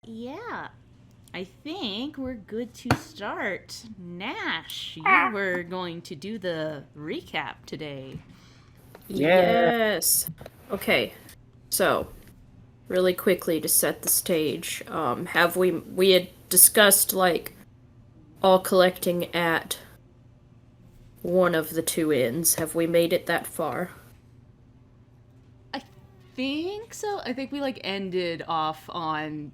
Yeah, I think we're good to start. Nash, you were going to do the recap today. Yeah. Yes. Okay. So, really quickly to set the stage, have we had discussed all collecting at one of the two inns. Have we made it that far? I think so. I think we ended off on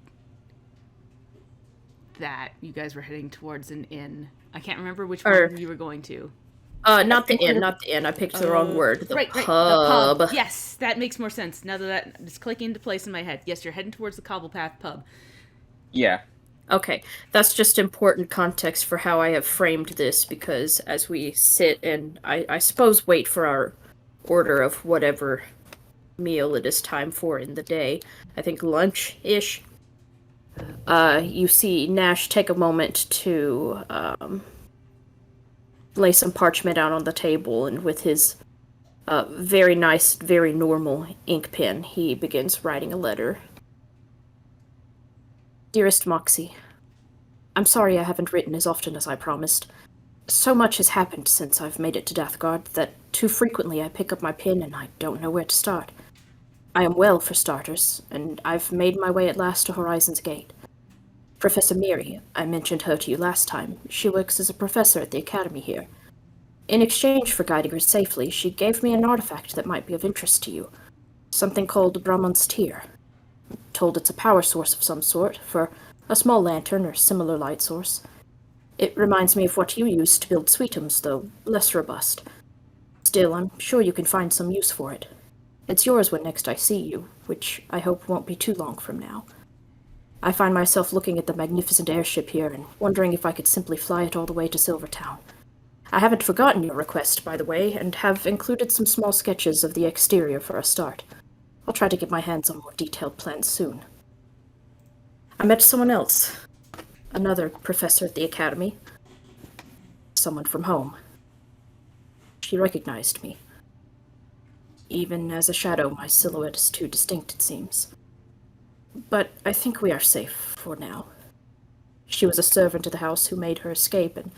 that. You guys were heading towards an inn. I can't remember which Or one you were going to. not the inn, not the inn. I picked the wrong word. The Right, the pub. pub. Yes, that makes more sense now that it's clicking into place in my head. Yes, you're heading towards the Cobblepath pub. Yeah. Okay, that's just important context for how I have framed this because as we sit and I suppose wait for our order of whatever meal it is time for in the day, I think lunch-ish, you see Nash take a moment to lay some parchment out on the table, and with his very nice, very normal ink pen, he begins writing a letter. Dearest Moxie, I'm sorry I haven't written as often as I promised. So much has happened since I've made it to Deathguard that too frequently I pick up my pen and I don't know where to start. I am well, for starters, and I've made my way at last to Horizon's Gate. Professor Miri, I mentioned her to you last time. She works as a professor at the academy here. In exchange for guiding her safely, she gave me an artifact that might be of interest to you. Something called Brahman's Tear. Told it's a power source of some sort, for a small lantern or similar light source. It reminds me of what you used to build Sweetums, though less robust. Still, I'm sure you can find some use for it. It's yours when next I see you, which I hope won't be too long from now. I find myself looking at the magnificent airship here and wondering if I could simply fly it all the way to Silvertown. I haven't forgotten your request, by the way, and have included some small sketches of the exterior for a start. I'll try to get my hands on more detailed plans soon. I met someone else. Another professor at the academy. Someone from home. She recognized me. Even as a shadow, my silhouette is too distinct, it seems. But I think we are safe for now. She was a servant of the house who made her escape and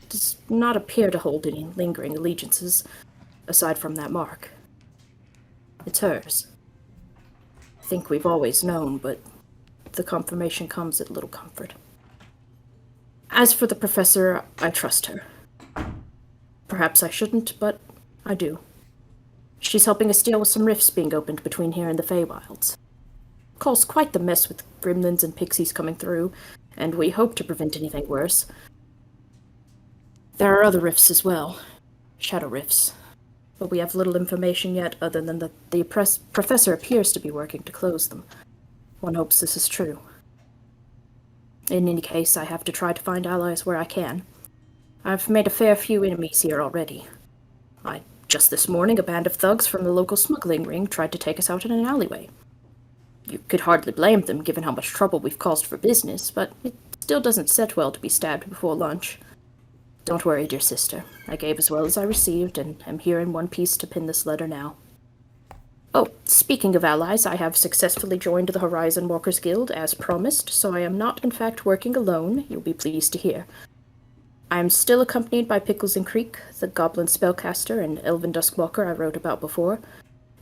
does not appear to hold any lingering allegiances, aside from that mark. It's hers. I think we've always known, but the confirmation comes at little comfort. As for the professor, I trust her. Perhaps I shouldn't, but I do. She's helping us deal with some rifts being opened between here and the Feywilds. Caused quite the mess with gremlins and pixies coming through, and we hope to prevent anything worse. There are other rifts as well. Shadow rifts. But we have little information yet other than that the professor appears to be working to close them. One hopes this is true. In any case, I have to try to find allies where I can. I've made a fair few enemies here already. Just this morning, a band of thugs from the local smuggling ring tried to take us out in an alleyway. You could hardly blame them, given how much trouble we've caused for business, but it still doesn't set well to be stabbed before lunch. Don't worry, dear sister. I gave as well as I received, and am here in one piece to pin this letter now. Oh, speaking of allies, I have successfully joined the Horizon Walkers Guild, as promised, so I am not in fact working alone, you'll be pleased to hear. I am still accompanied by Pickles and Creek, the goblin spellcaster and elven duskwalker I wrote about before,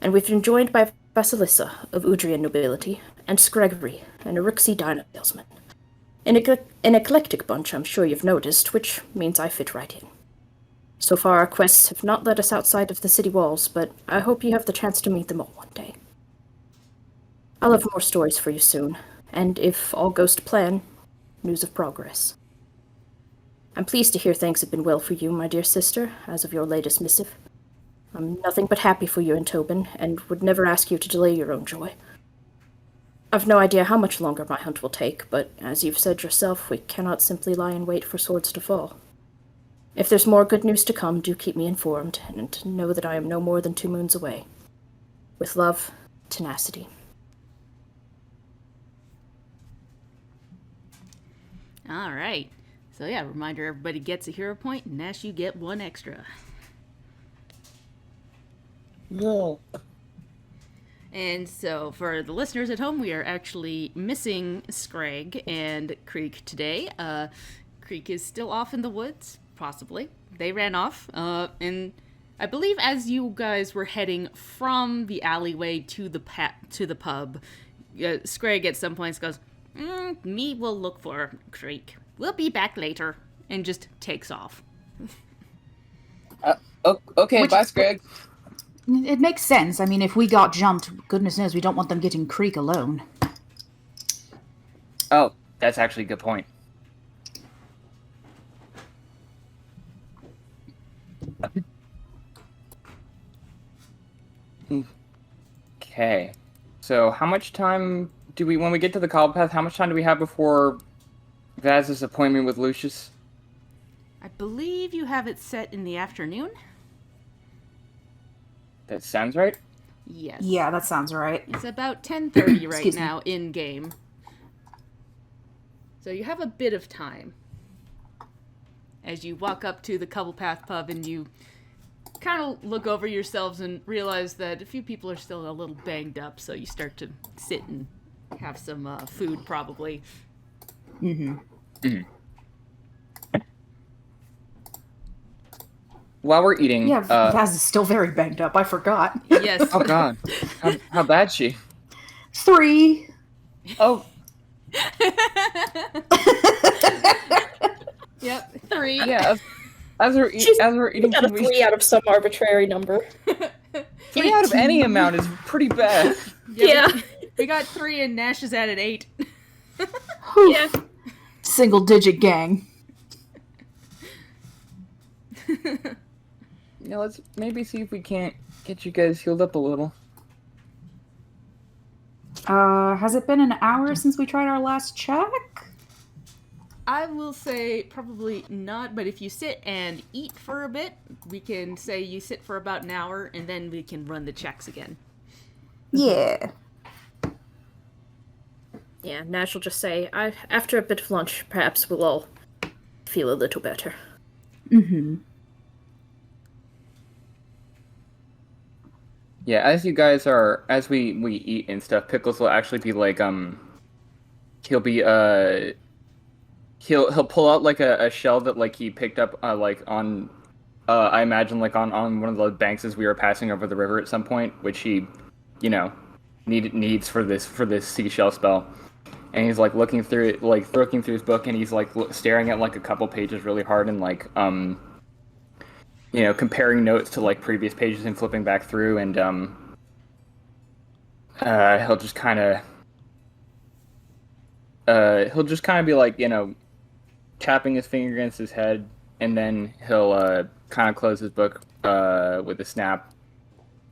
and we've been joined by Vasilissa, of Udrian nobility, and Scregory, an Uruxi dino salesman. An eclectic bunch, I'm sure you've noticed, which means I fit right in. So far, our quests have not led us outside of the city walls, but I hope you have the chance to meet them all one day. I'll have more stories for you soon, and if all goes to plan, news of progress. I'm pleased to hear things have been well for you, my dear sister, as of your latest missive. I'm nothing but happy for you and Tobin, and would never ask you to delay your own joy. I've no idea how much longer my hunt will take, but as you've said yourself, we cannot simply lie in wait for swords to fall. If there's more good news to come, do keep me informed, and know that I am no more than 2 moons away. With love, Tenacity. All right. So yeah, reminder: everybody gets a hero point, and Nash, you get 1 extra. No. And so, for the listeners at home, we are actually missing Scrag and Creek today. Creek is still off in the woods, possibly. They ran off, and I believe as you guys were heading from the alleyway to the pub, Scrag at some point goes, "Me will look for Creek. We'll be back later," and just takes off. Okay, bye, Scrag. It makes sense. I mean, if we got jumped, goodness knows we don't want them getting Creek alone. Oh, that's actually a good point. Okay. So, how much time do we, when we get to the cobble path, how much time do we have before Vaz's appointment with Lucius? I believe you have it set in the afternoon. That sounds right. Yes. Yeah, that sounds right. It's about 10:30 right Excuse me. now in game. So you have a bit of time. As you walk up to the Cobble Path pub and you kind of look over yourselves and realize that a few people are still a little banged up, so you start to sit and have some food probably. Mm-hmm. Mm-hmm. While we're eating, Yeah, Vaz is still very banged up. I forgot. Yes. oh god, how bad is she? 3. Oh, Yep, 3. yeah. As we're eating, Got a food, 3 out of some arbitrary number. 3 out of any amount is pretty bad. Yeah. We got 3 and Nash is at an 8. Yeah. Single-digit gang. Yeah, let's maybe see if we can't get you guys healed up a little. Has it been an hour since we tried our last check? I will say probably not, but if you sit and eat for a bit, we can say you sit for about an hour, and then we can run the checks again. Yeah. Yeah, Nash will just say, after a bit of lunch, perhaps we'll all feel a little better. Mm-hmm. Yeah, as you guys are, as we eat and stuff, Pickles will actually be like, he'll be, he'll pull out like a shell that like he picked up, like on, I imagine like on one of the banks as we were passing over the river at some point, which he, you know, needs for this seashell spell. And he's like looking through it, like looking through his book, and he's like staring at like a couple pages really hard and like, you know, comparing notes to like previous pages and flipping back through, and he'll just kind of be like, you know, tapping his finger against his head, and then he'll kind of close his book with a snap,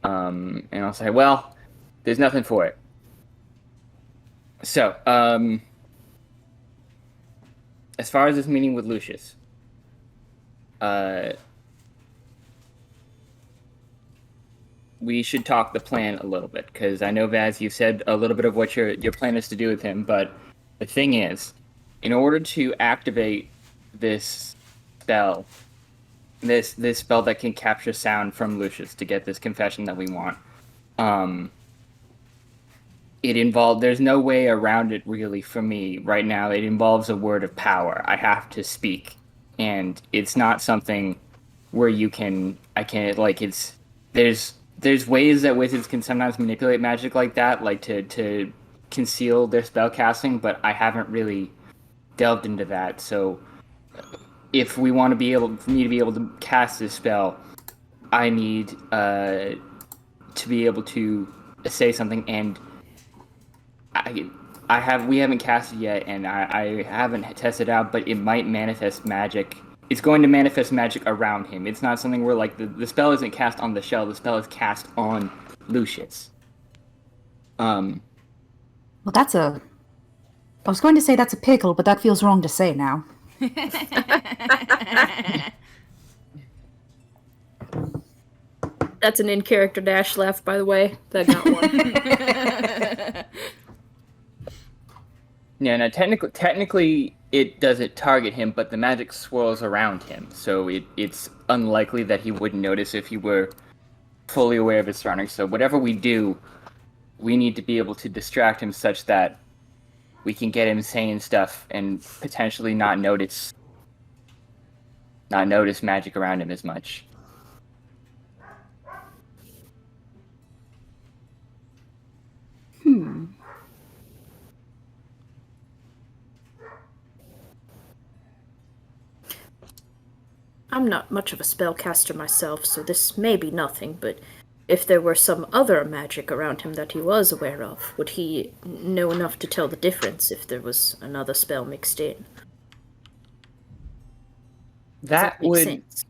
and I'll say, well, there's nothing for it. So, as far as this meeting with Lucius, we should talk the plan a little bit, because I know, Vaz, you said a little bit of what your plan is to do with him, but the thing is, in order to activate this spell, this spell that can capture sound from Lucius to get this confession that we want, there's no way around it really for me right now. It involves a word of power. I have to speak, and it's not something where there's ways that wizards can sometimes manipulate magic like that, like to conceal their spell casting, but I haven't really delved into that. So if we want to be able, for me to be able to cast this spell, I need to be able to say something, and we haven't cast it yet, and I haven't tested it out, but it might manifest magic. It's going to manifest magic around him. It's not something where, like, the spell isn't cast on the shell, the spell is cast on Lucius. Well, I was going to say that's a pickle, but that feels wrong to say now. That's an in-character dash laugh, by the way. That got one. Yeah, no, technically it doesn't target him, but the magic swirls around him, so it's unlikely that he wouldn't notice if he were fully aware of his surroundings. So whatever we do, we need to be able to distract him such that we can get him saying stuff and potentially not notice magic around him as much. I'm not much of a spellcaster myself, so this may be nothing, but if there were some other magic around him that he was aware of, would he know enough to tell the difference if there was another spell mixed in? That makes would sense.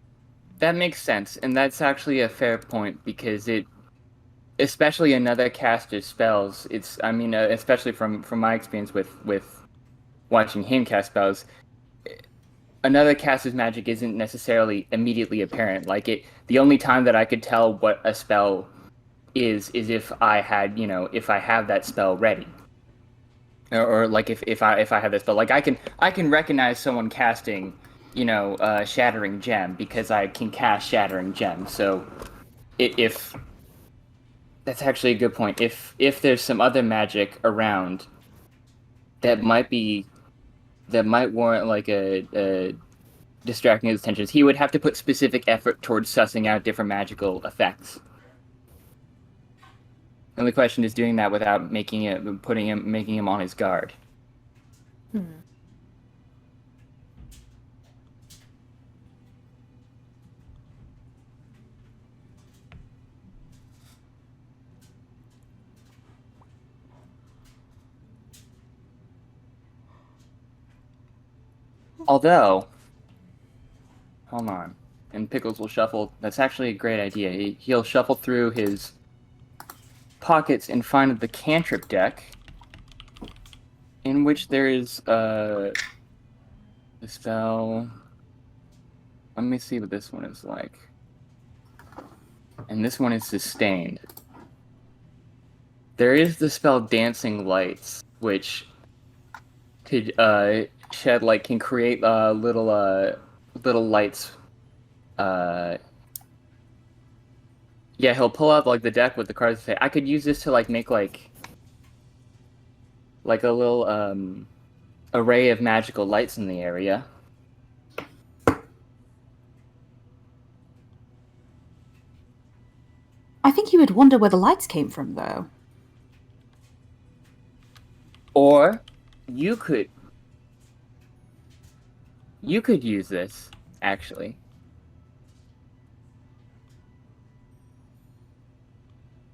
That makes sense, and that's actually a fair point because especially another caster's spells. Especially from my experience with watching him cast spells, another caster's magic isn't necessarily immediately apparent. The only time that I could tell what a spell is if I have that spell ready, or like if I have that spell, like I can recognize someone casting, Shattering Gem because I can cast Shattering Gem. So if that's actually a good point. If there's some other magic around that might warrant like a distracting his attention, he would have to put specific effort towards sussing out different magical effects. And the question is doing that without making him on his guard. Although, hold on, and Pickles will shuffle. That's actually a great idea. He'll shuffle through his pockets and find the cantrip deck, in which there is the spell. Let me see what this one is like. And this one is sustained. There is the spell Dancing Lights, which could can create little lights. Yeah, he'll pull out like the deck with the cards and say, I could use this to make like a little array of magical lights in the area. I think you would wonder where the lights came from, though. Or you could use this, actually.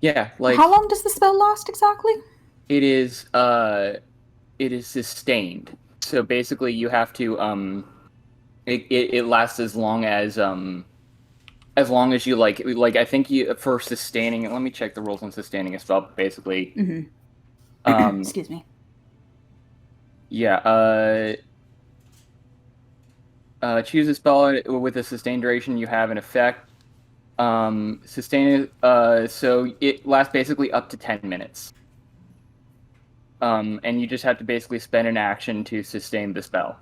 Yeah, How long does the spell last exactly? It is sustained. So basically you have to it lasts as long as you like I think you for sustaining. Let me check the rules on sustaining a spell. Basically, Excuse me. Yeah. Choose a spell with a sustained duration. You have an effect. Sustain. So it lasts basically up to 10 minutes. And you just have to basically spend an action to sustain the spell.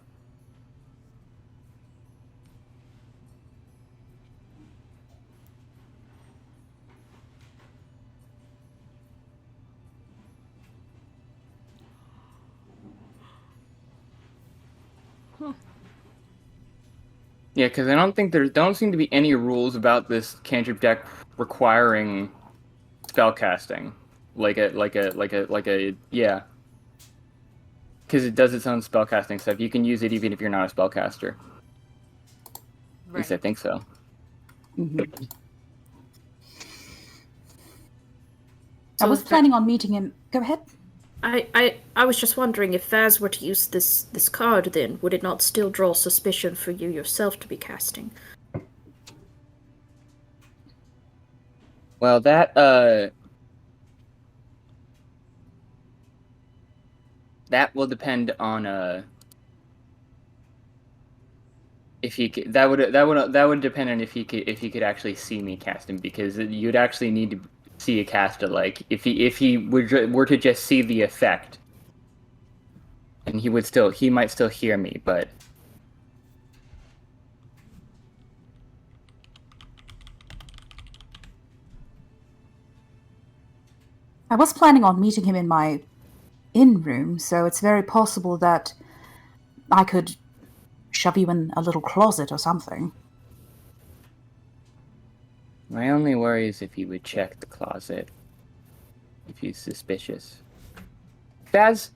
Yeah, because I don't seem to be any rules about this cantrip deck requiring spellcasting, yeah. Because it does its own spellcasting stuff. You can use it even if you're not a spellcaster. At least I think so. Mm-hmm. I was planning on meeting him. Go ahead. I was just wondering if Vaz were to use this card, then would it not still draw suspicion for you yourself to be casting? Well, that will depend on if he could, that would depend on if he could actually see me casting, because you'd actually need to see a caster. Like if he were to just see the effect, and he might still hear me, but I was planning on meeting him in my inn room, so it's very possible that I could shove you in a little closet or something. My only worry is if he would check the closet. If he's suspicious. Baz,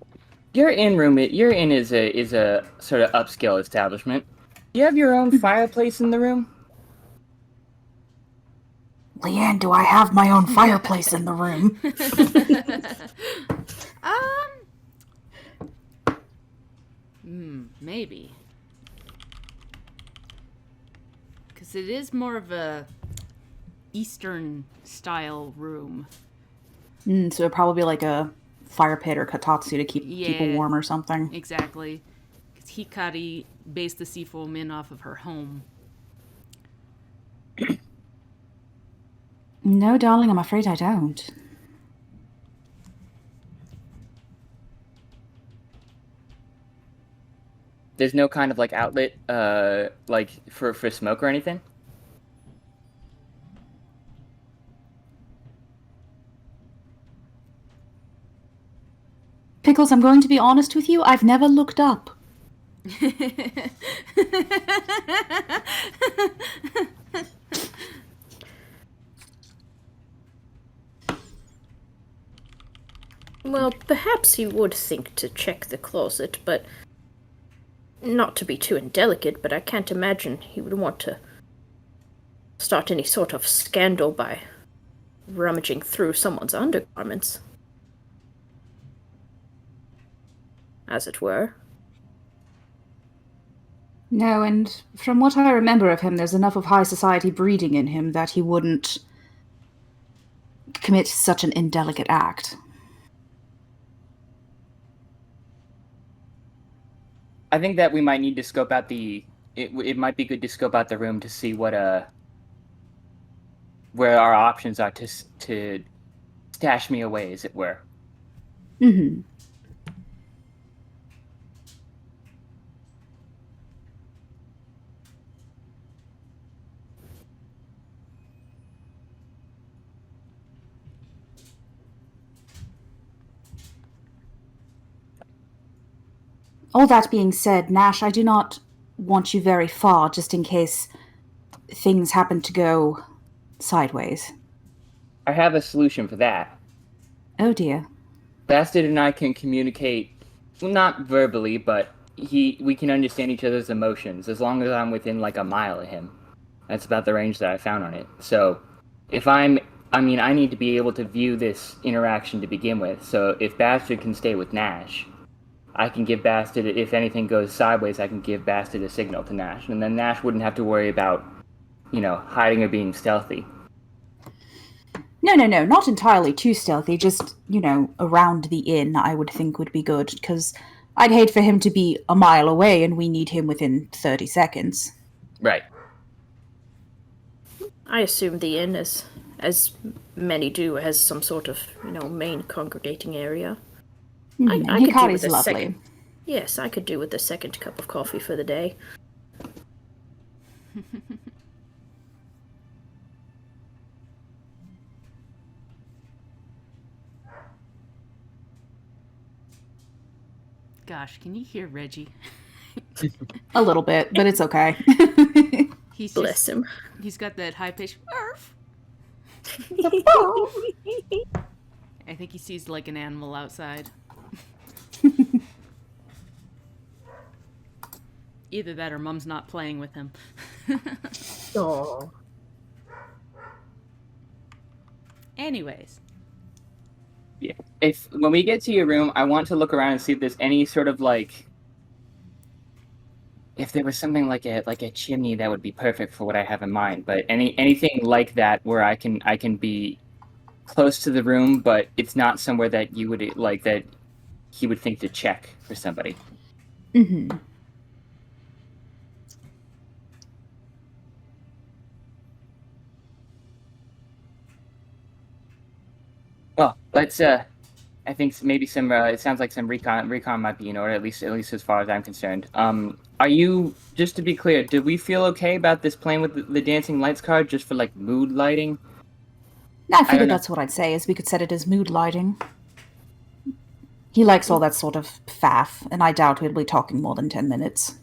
your inn is a sort of upscale establishment. Do you have your own fireplace in the room? Leanne, do I have my own fireplace in the room? Maybe. Because it is more of a Eastern style room. So it'd probably be like a fire pit or katatsu to keep people warm or something. Exactly. Because Hikari based the seafoam in off of her home. No, darling, I'm afraid I don't. There's no kind of like outlet, like for smoke or anything? Pickles, I'm going to be honest with you, I've never looked up. Well, perhaps he would think to check the closet, but not to be too indelicate, but I can't imagine he would want to start any sort of scandal by rummaging through someone's undergarments, as it were. No, and from what I remember of him, there's enough of high society breeding in him that he wouldn't commit such an indelicate act. I think that we might need to scope out it might be good to scope out the room to see what where our options are to stash me away, as it were. Mm-hmm. All that being said, Nash, I do not want you very far, just in case things happen to go sideways. I have a solution for that. Oh dear. Bastard and I can communicate, well, not verbally, but we can understand each other's emotions as long as I'm within like a mile of him. That's about the range that I found on it. So, I need to be able to view this interaction to begin with. So if Bastard can stay with Nash, I can give Bastard, if anything goes sideways, I can give Bastard a signal to Nash, and then Nash wouldn't have to worry about, hiding or being stealthy. No, not entirely too stealthy, just, around the inn I would think would be good, because I'd hate for him to be a mile away and we need him within 30 seconds. Right. I assume the inn, as many do, has some sort of, main congregating area. I could do with a lovely. Second. Yes, I could do with a second cup of coffee for the day. Gosh, can you hear Reggie? A little bit, but it's okay. Bless him. He's got that high-pitched Murph. I think he sees like an animal outside. Either that or Mom's not playing with him. Aww. Anyways. Yeah. When we get to your room, I want to look around and see if there's any sort of if there was something like a chimney that would be perfect for what I have in mind, but anything like that where I can be close to the room, but it's not somewhere that you would that he would think to check for somebody. Mm-hmm. Well, let's I think maybe some it sounds like some recon might be in order, at least as far as I'm concerned. Are you, just to be clear, did we feel okay about this playing with the dancing lights card just for mood lighting? I don't figured know. that's what I'd say, is we could set it as mood lighting. He likes all that sort of faff, and I doubt we'll be talking more than 10 minutes.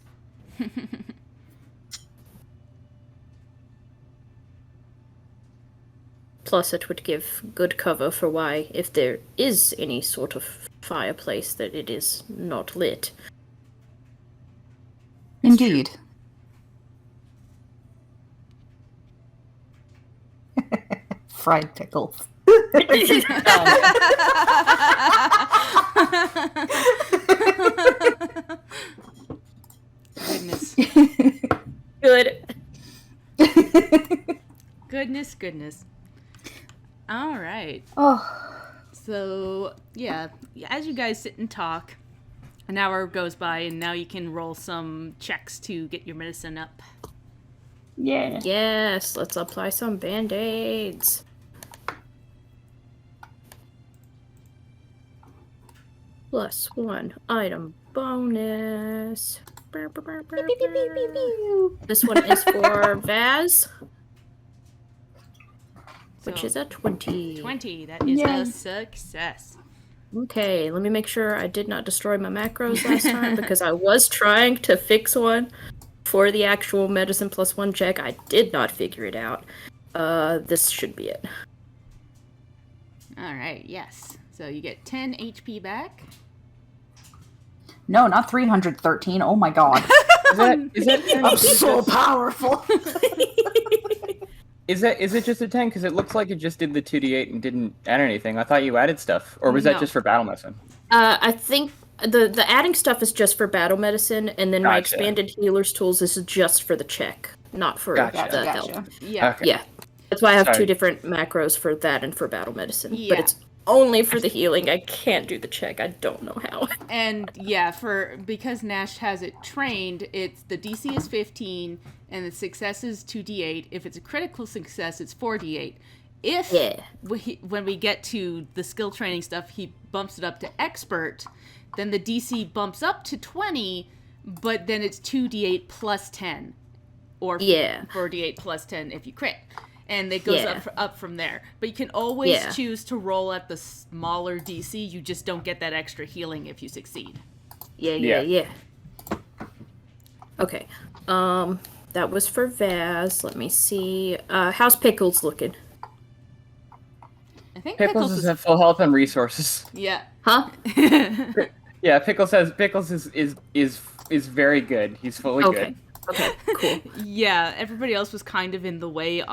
Plus, it would give good cover for why, if there is any sort of fireplace, that it is not lit. Indeed. Fried pickles. Goodness. Good. Goodness. All right. Oh, So, yeah, as you guys sit and talk, an hour goes by, and now you can roll some checks to get your medicine up. yeah. Yes, let's apply some band-aids. +1 item bonus. This one is for Vaz, which So, is a 20. 20. That is Yay. a success. Okay, let me make sure I did not destroy my macros last time because I was trying to fix one for the actual medicine +1 check. I did not figure it out. This should be it. All right, yes. So you get 10 HP back. No, not 313. Oh my god. Is that I'm so powerful. Is it just a 10? Because it looks like it just did the 2d8 and didn't add anything. I thought you added stuff. Or was No. that just for battle medicine? I think the adding stuff is just for battle medicine, and then my Gotcha. expanded healer's tools is just for the check, not for Gotcha. the health. Yeah. Okay. Yeah, that's why I have Sorry. 2 different macros for that and for battle medicine. Yeah. But it's only for the healing. I can't do the check. I don't know how. And yeah, because Nash has it trained, it's the DC is 15 and the success is 2d8. If it's a critical success, it's 4d8. If Yeah. when we get to the skill training stuff, he bumps it up to expert, then the DC bumps up to 20, but then it's 2d8 plus 10, or Yeah. 4d8 plus 10 if you crit. And it goes Yeah. up from there. But you can always Yeah. choose to roll at the smaller DC. You just don't get that extra healing if you succeed. Yeah. Okay. That was for Vaz. Let me see. How's Pickles looking? I think Pickles is at full health and resources. Yeah. Huh? Yeah, Pickles is very good. He's fully Okay. good. Okay, cool. Yeah, everybody else was kind of in the way,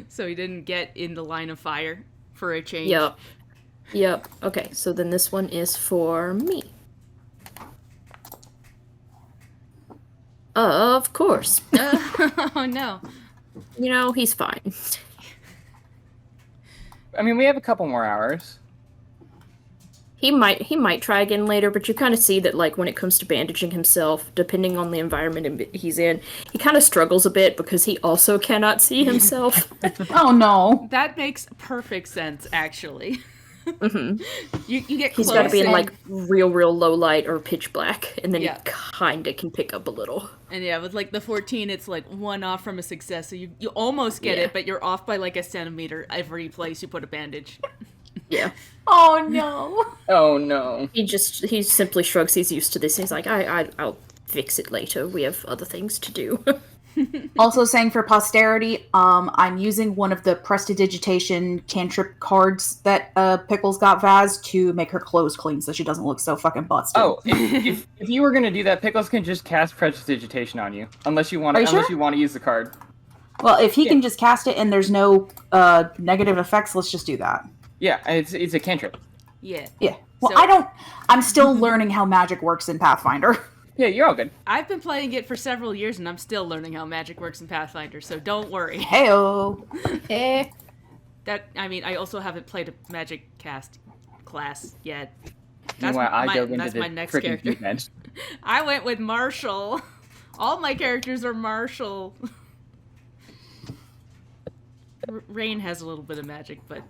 so he didn't get in the line of fire for a change. Yep. Okay, so then this one is for me. Of course. Oh no. You know, he's fine. I mean, we have a couple more hours. He might try again later, but you kind of see that, like, when it comes to bandaging himself, depending on the environment he's in, he kind of struggles a bit because he also cannot see himself. Oh no. That makes perfect sense, actually. Mhm. You get He's close. got to be in, and- like, real low light or pitch black, and then Yeah. he kind of can pick up a little. And yeah, with like the 14, it's like one off from a success, so you almost get Yeah. it, but you're off by like a centimeter every place you put a bandage. Yeah. Oh no. Oh no. He simply shrugs. He's used to this. He's like, I'll fix it later. We have other things to do. Also saying for posterity, I'm using one of the prestidigitation cantrip cards that Pickles got Vaz to make her clothes clean so she doesn't look so fucking busted. Oh, if you were gonna do that, Pickles can just cast Prestidigitation on you, unless you want Are you unless sure? you want to use the card. Well, if he can just cast it and there's no negative effects, let's just do that. Yeah, it's a cantrip. Yeah. Yeah. Well, So- I'm still learning how magic works in Pathfinder. Yeah, you're all good. I've been playing it for several years and I'm still learning how magic works in Pathfinder, so don't worry. Heyo. I also haven't played a magic cast class yet. Meanwhile, I dove into that's the my next freaking character. deep edge. I went with Marshall. All my characters are Marshall. Rain has a little bit of magic, but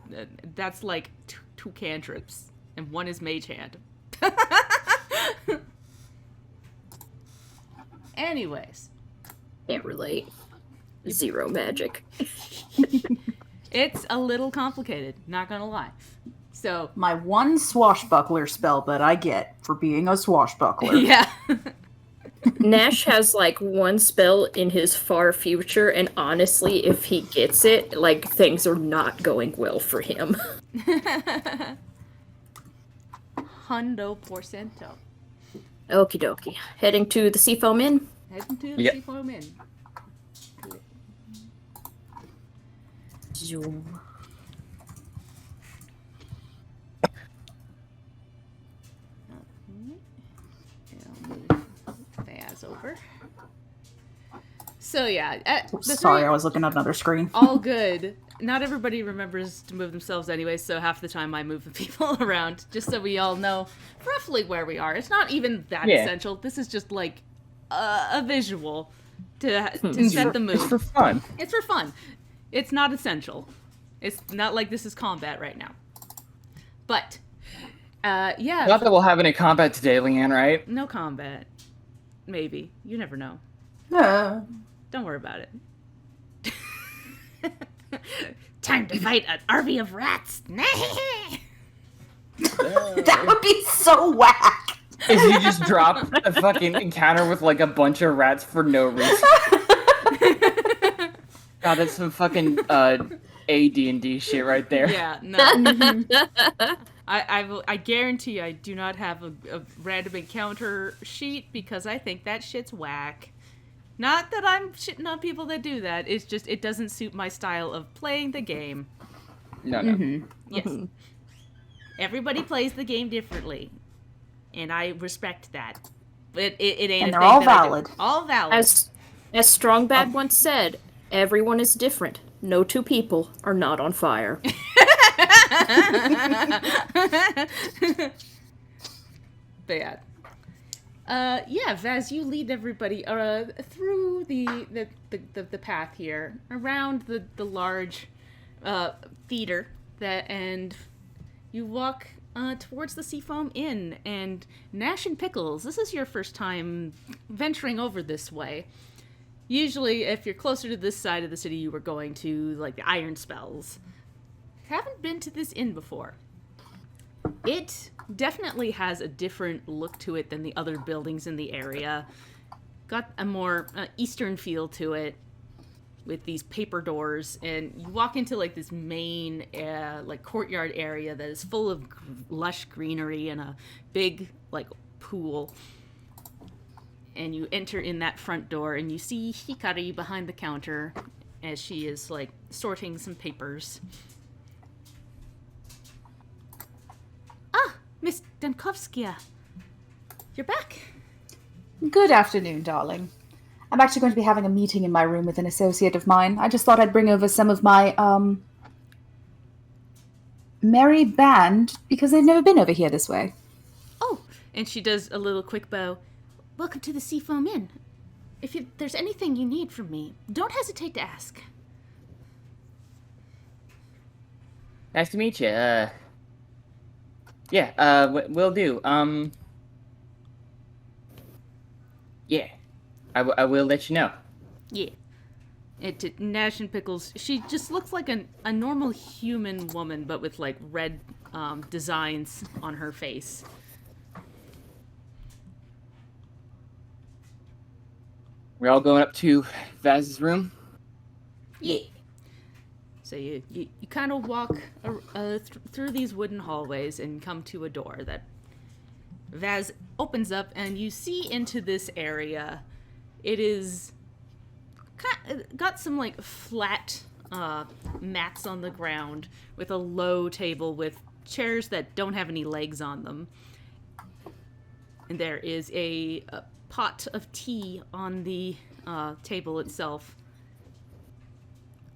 that's like two cantrips, and one is Mage Hand. Anyways, Can't relate. Zero magic. It's a little complicated, not gonna lie. So, My one swashbuckler spell that I get for being a swashbuckler. yeah. Nash has like one spell in his far future, and honestly, if he gets it, like things are not going well for him. Hundo porcento. Okie dokie. Heading to the Seafoam Inn. Heading to the Yep. Seafoam Inn. Zoom. I'll move Thaz over. So yeah, Sorry, I was looking at another screen. all good. Not everybody remembers to move themselves anyway, so half the time I move the people around, just so we all know roughly where we are. It's not even that essential. This is just like a visual to set the mood. It's for fun. It's for fun. It's not essential. It's not like this is combat right now. But, yeah. Not that we'll have any combat today, Leanne, right? No combat. Maybe. You never know. Don't worry about it. Time to fight an army of rats. That would be so whack. Is you just drop a fucking encounter with like a bunch of rats for no reason. God, that's some fucking AD&D shit right there. Yeah, no. I guarantee I do not have a random encounter sheet because I think that shit's whack. Not that I'm shitting on people that do that. It's just it doesn't suit my style of playing the game. No. Yes. Everybody plays the game differently, and I respect that. But it ain't. And a they're thing all that I do. valid. All valid. As Strongbad once said, everyone is different. No two people are not on fire. Bad. Yeah, Vaz, you lead everybody through the path here, around the large theater, and you walk towards the Seafoam Inn. And Nash and Pickles, this is your first time venturing over this way. Usually, if you're closer to this side of the city, you were going to, like, the Iron Spells. Haven't been to this inn before. It definitely has a different look to it than the other buildings in the area. Got a more eastern feel to it, with these paper doors, and you walk into, like, this main, like, courtyard area that is full of lush greenery and a big, like, pool. And you enter in that front door, and you see Hikari behind the counter as she is, like, sorting some papers. Ah, Miss Dankovskia. You're back. Good afternoon, darling. I'm actually going to be having a meeting in my room with an associate of mine. I just thought I'd bring over some of my, merry band, because they've never been over here this way. Oh, and she does a little quick bow. Welcome to the Seafoam Inn. If there's anything you need from me, don't hesitate to ask. Nice to meet you. Will do. Yeah. I will let you know. Yeah. Nash and Pickles, she just looks like a normal human woman, but with, like, red designs on her face. We're all going up to Vaz's room. Yeah. So you kind of walk through these wooden hallways and come to a door that Vaz opens up, and you see into this area. It is got some, like, flat mats on the ground with a low table with chairs that don't have any legs on them. And there is a pot of tea on the table itself,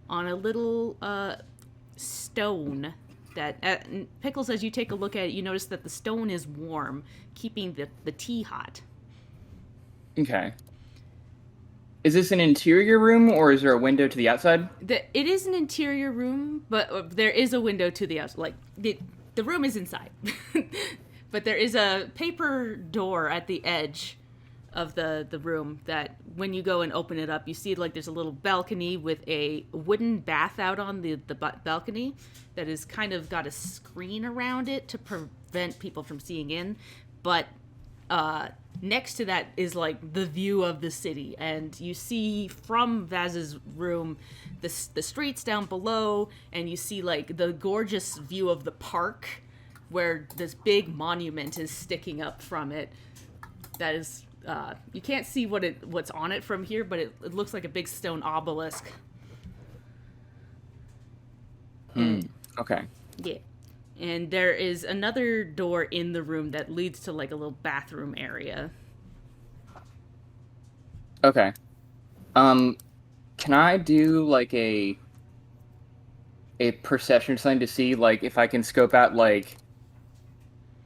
on a little stone that Pickles, as you take a look at it, you notice that the stone is warm, keeping the tea hot. Okay. Is this an interior room, or is there a window to the outside? It is an interior room, but there is a window to the outside. Like, the room is inside. But there is a paper door at the edge of the room that when you go and open it up, you see like there's a little balcony with a wooden bath out on the balcony that is kind of got a screen around it to prevent people from seeing in. But next to that is like the view of the city, and you see from Vaz's room the streets down below, and you see like the gorgeous view of the park where this big monument is sticking up from it. That is, you can't see what's on it from here, but it looks like a big stone obelisk. Okay. Yeah. And there is another door in the room that leads to like a little bathroom area. Okay. Can I do like a perception sign to see like if I can scope out like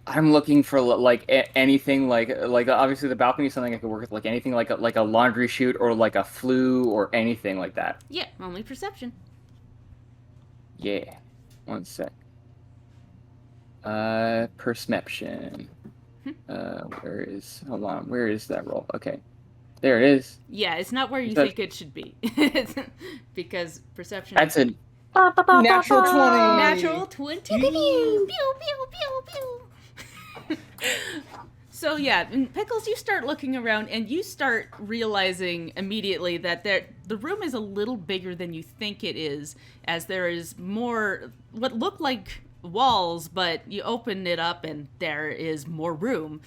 I'm looking for like anything like obviously the balcony is something I could work with, like anything like a laundry chute or like a flue or anything like that. Yeah, only perception. Yeah. One sec. Perception. Where is that roll? Okay. There it is. Yeah, it's not where you think it should be. Because perception... That's a Natural 20. Natural 20. Pew, pew, pew, pew, pew. So yeah, in Pickles, you start looking around and you start realizing immediately that the room is a little bigger than you think it is, as there is more what look like walls, but you open it up and there is more room.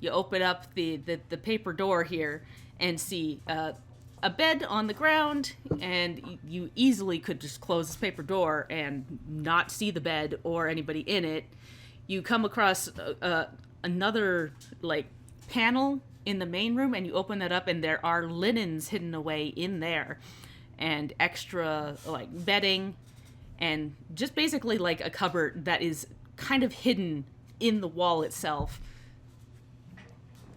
You open up the paper door here and see a bed on the ground, and you easily could just close this paper door and not see the bed or anybody in it. You come across another like panel in the main room, and you open that up, and there are linens hidden away in there, and extra like bedding, and just basically like a cupboard that is kind of hidden in the wall itself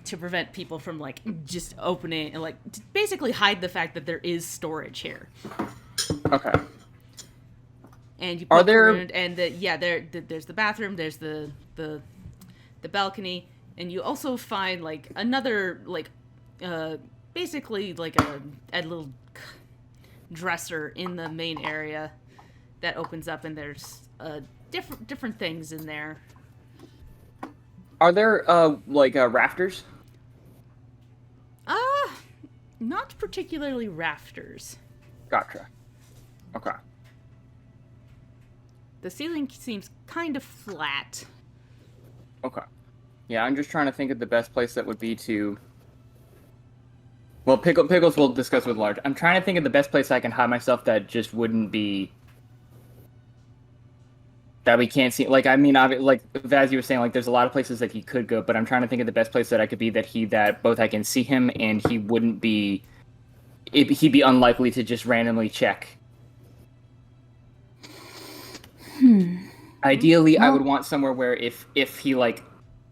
to prevent people from like just opening and like to basically hide the fact that there is storage here. Okay. And you Are there around, and there's the bathroom, there's the balcony, and you also find like another like basically like a little dresser in the main area that opens up, and there's different things in there. Are there rafters? Not particularly rafters. Gotcha. Okay. The ceiling seems kind of flat. Okay. Yeah, I'm just trying to think of the best place that would be to... Well, Pickles will discuss with Large. I'm trying to think of the best place I can hide myself that just wouldn't be... that we can't see. Like, I mean, like, as you were saying, like, there's a lot of places that he could go, but I'm trying to think of the best place that I could be that both I can see him and he wouldn't be... he'd be unlikely to just randomly check. Ideally, I would want somewhere where if he, like,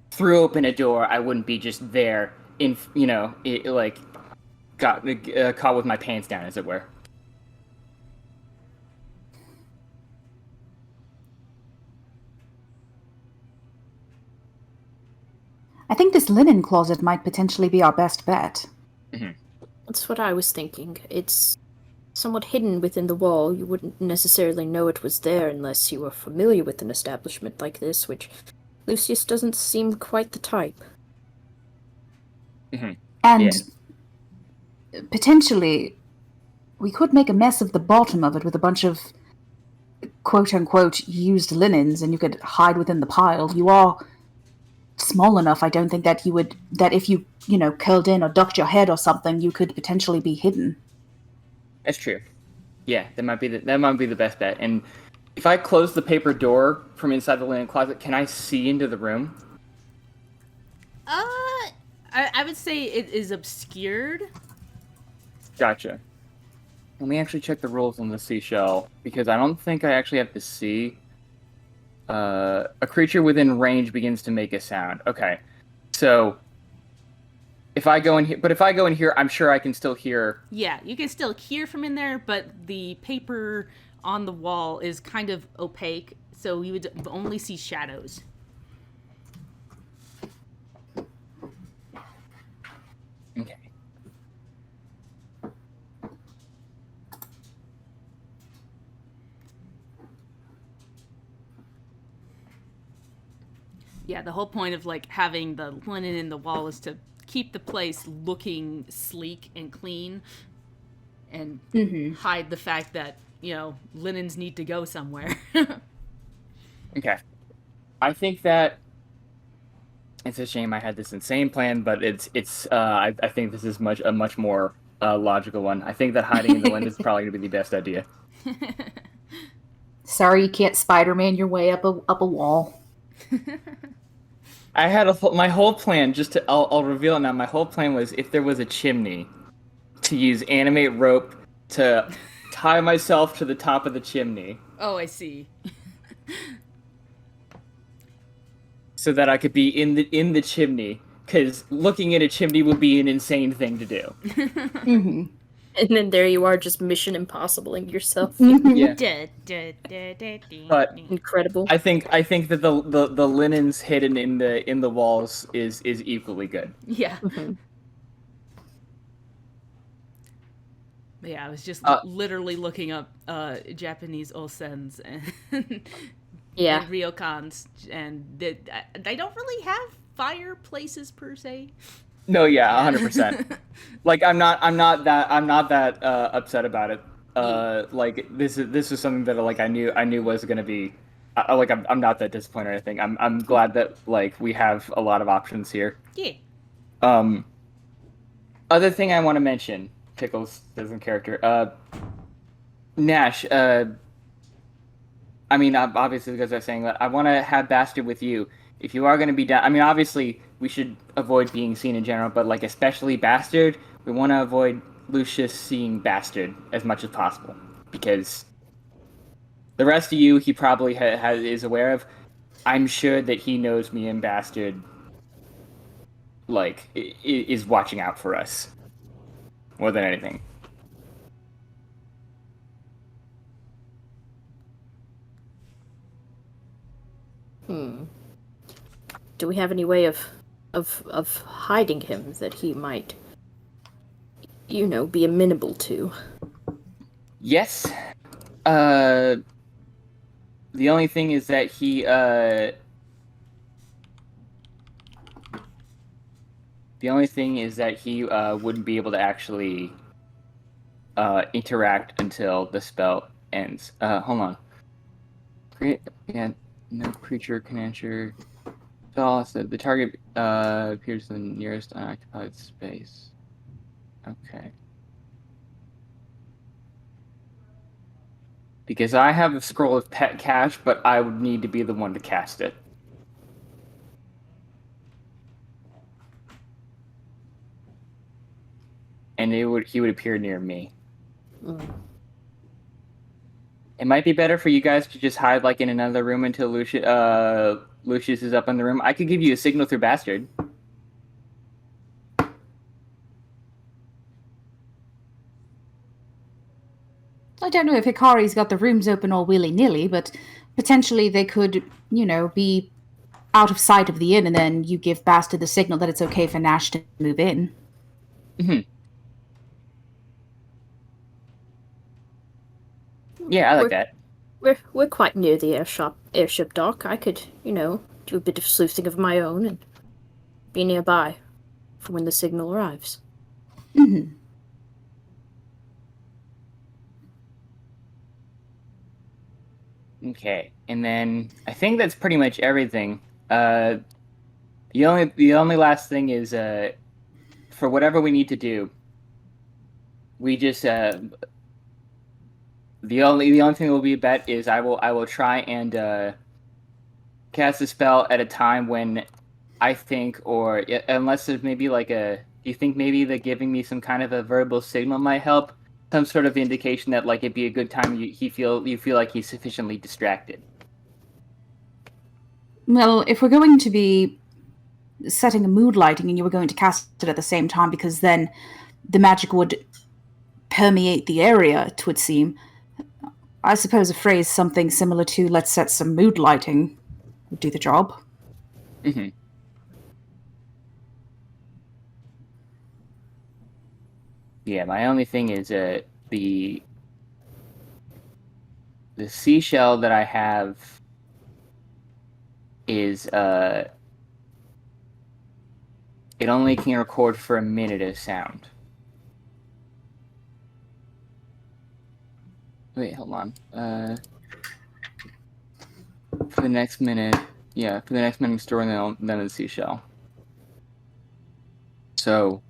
threw open a door, I wouldn't be just there in, got caught with my pants down, as it were. I think this linen closet might potentially be our best bet. Mm-hmm. That's what I was thinking. It's somewhat hidden within the wall. You wouldn't necessarily know it was there unless you were familiar with an establishment like this, which Lucius doesn't seem quite the type. Mm-hmm. And potentially, we could make a mess of the bottom of it with a bunch of quote-unquote used linens, and you could hide within the pile. You are small enough, I don't think that if you curled in or ducked your head or something, you could potentially be hidden. That's true. Yeah, that might be the best bet. And if I close the paper door from inside the linen closet, can I see into the room? I would say it is obscured. Gotcha. Let me actually check the rules on the seashell, because I don't think I actually have to see. A creature within range begins to make a sound. Okay, so if I go in here, I'm sure I can still hear. Yeah, you can still hear from in there, but the paper on the wall is kind of opaque, so you would only see shadows. Yeah, the whole point of like having the linen in the wall is to keep the place looking sleek and clean, and hide the fact that linens need to go somewhere. Okay. I think that it's a shame I had this insane plan, but I think this is a much more logical one. I think that hiding in the wind is probably going to be the best idea. Sorry you can't Spider-Man your way up a wall. I had my whole plan, I'll reveal it now. My whole plan was if there was a chimney, to use animate rope to tie myself to the top of the chimney. Oh, I see. So that I could be in the chimney, because looking at a chimney would be an insane thing to do. And then there you are, just Mission Impossibling yourself. Yeah. But Incredible. I think that the linens hidden in the walls is equally good. Yeah. Yeah, I was just literally looking up Japanese onsens and Yeah. and ryokans, and they don't really have fireplaces per se. No, yeah, 100%. Like I'm not that upset about it. Like this is something that like I knew was gonna be. Like I'm not that disappointed or anything. I'm glad that like we have a lot of options here. Yeah. Other thing I want to mention, Pickles doesn't character. Nash. I mean, obviously, because I'm saying that I want to have Bastard with you. If you are going to be down, I mean, obviously, we should avoid being seen in general, but like especially Bastard, we want to avoid Lucius seeing Bastard as much as possible, because the rest of you, he probably is aware of. I'm sure that he knows me and Bastard, like, is watching out for us more than anything. Do we have any way of hiding him that he might, be amenable to? Yes. The only thing is that he wouldn't be able to actually interact until the spell ends. Hold on. Yeah, no creature can enter. So the target appears in the nearest unoccupied space. Okay. Because I have a scroll of pet cache, but I would need to be the one to cast it. And he would appear near me. It might be better for you guys to just hide like in another room until Lucius is up in the room. I could give you a signal through Bastard. I don't know if Hikari's got the rooms open all willy-nilly, but potentially they could, be out of sight of the inn, and then you give Bastard the signal that it's okay for Nash to move in. Yeah, I like that. We're quite near the airship dock. I could, do a bit of sleuthing of my own and be nearby for when the signal arrives. Okay, and then I think that's pretty much everything. The only last thing is for whatever we need to do, we just the only thing that will be a bet is I will try and cast a spell at a time when I think, or unless there's maybe like do you think maybe that giving me some kind of a verbal signal might help? Some sort of indication that like it'd be a good time you feel like he's sufficiently distracted. Well, if we're going to be setting a mood lighting and you were going to cast it at the same time, because then the magic would permeate the area, it would seem. I suppose a phrase something similar to "let's set some mood lighting" would do the job. Yeah, my only thing is the seashell that I have is it only can record for a minute of sound. Wait, hold on. For the next minute, storing then the seashell. So,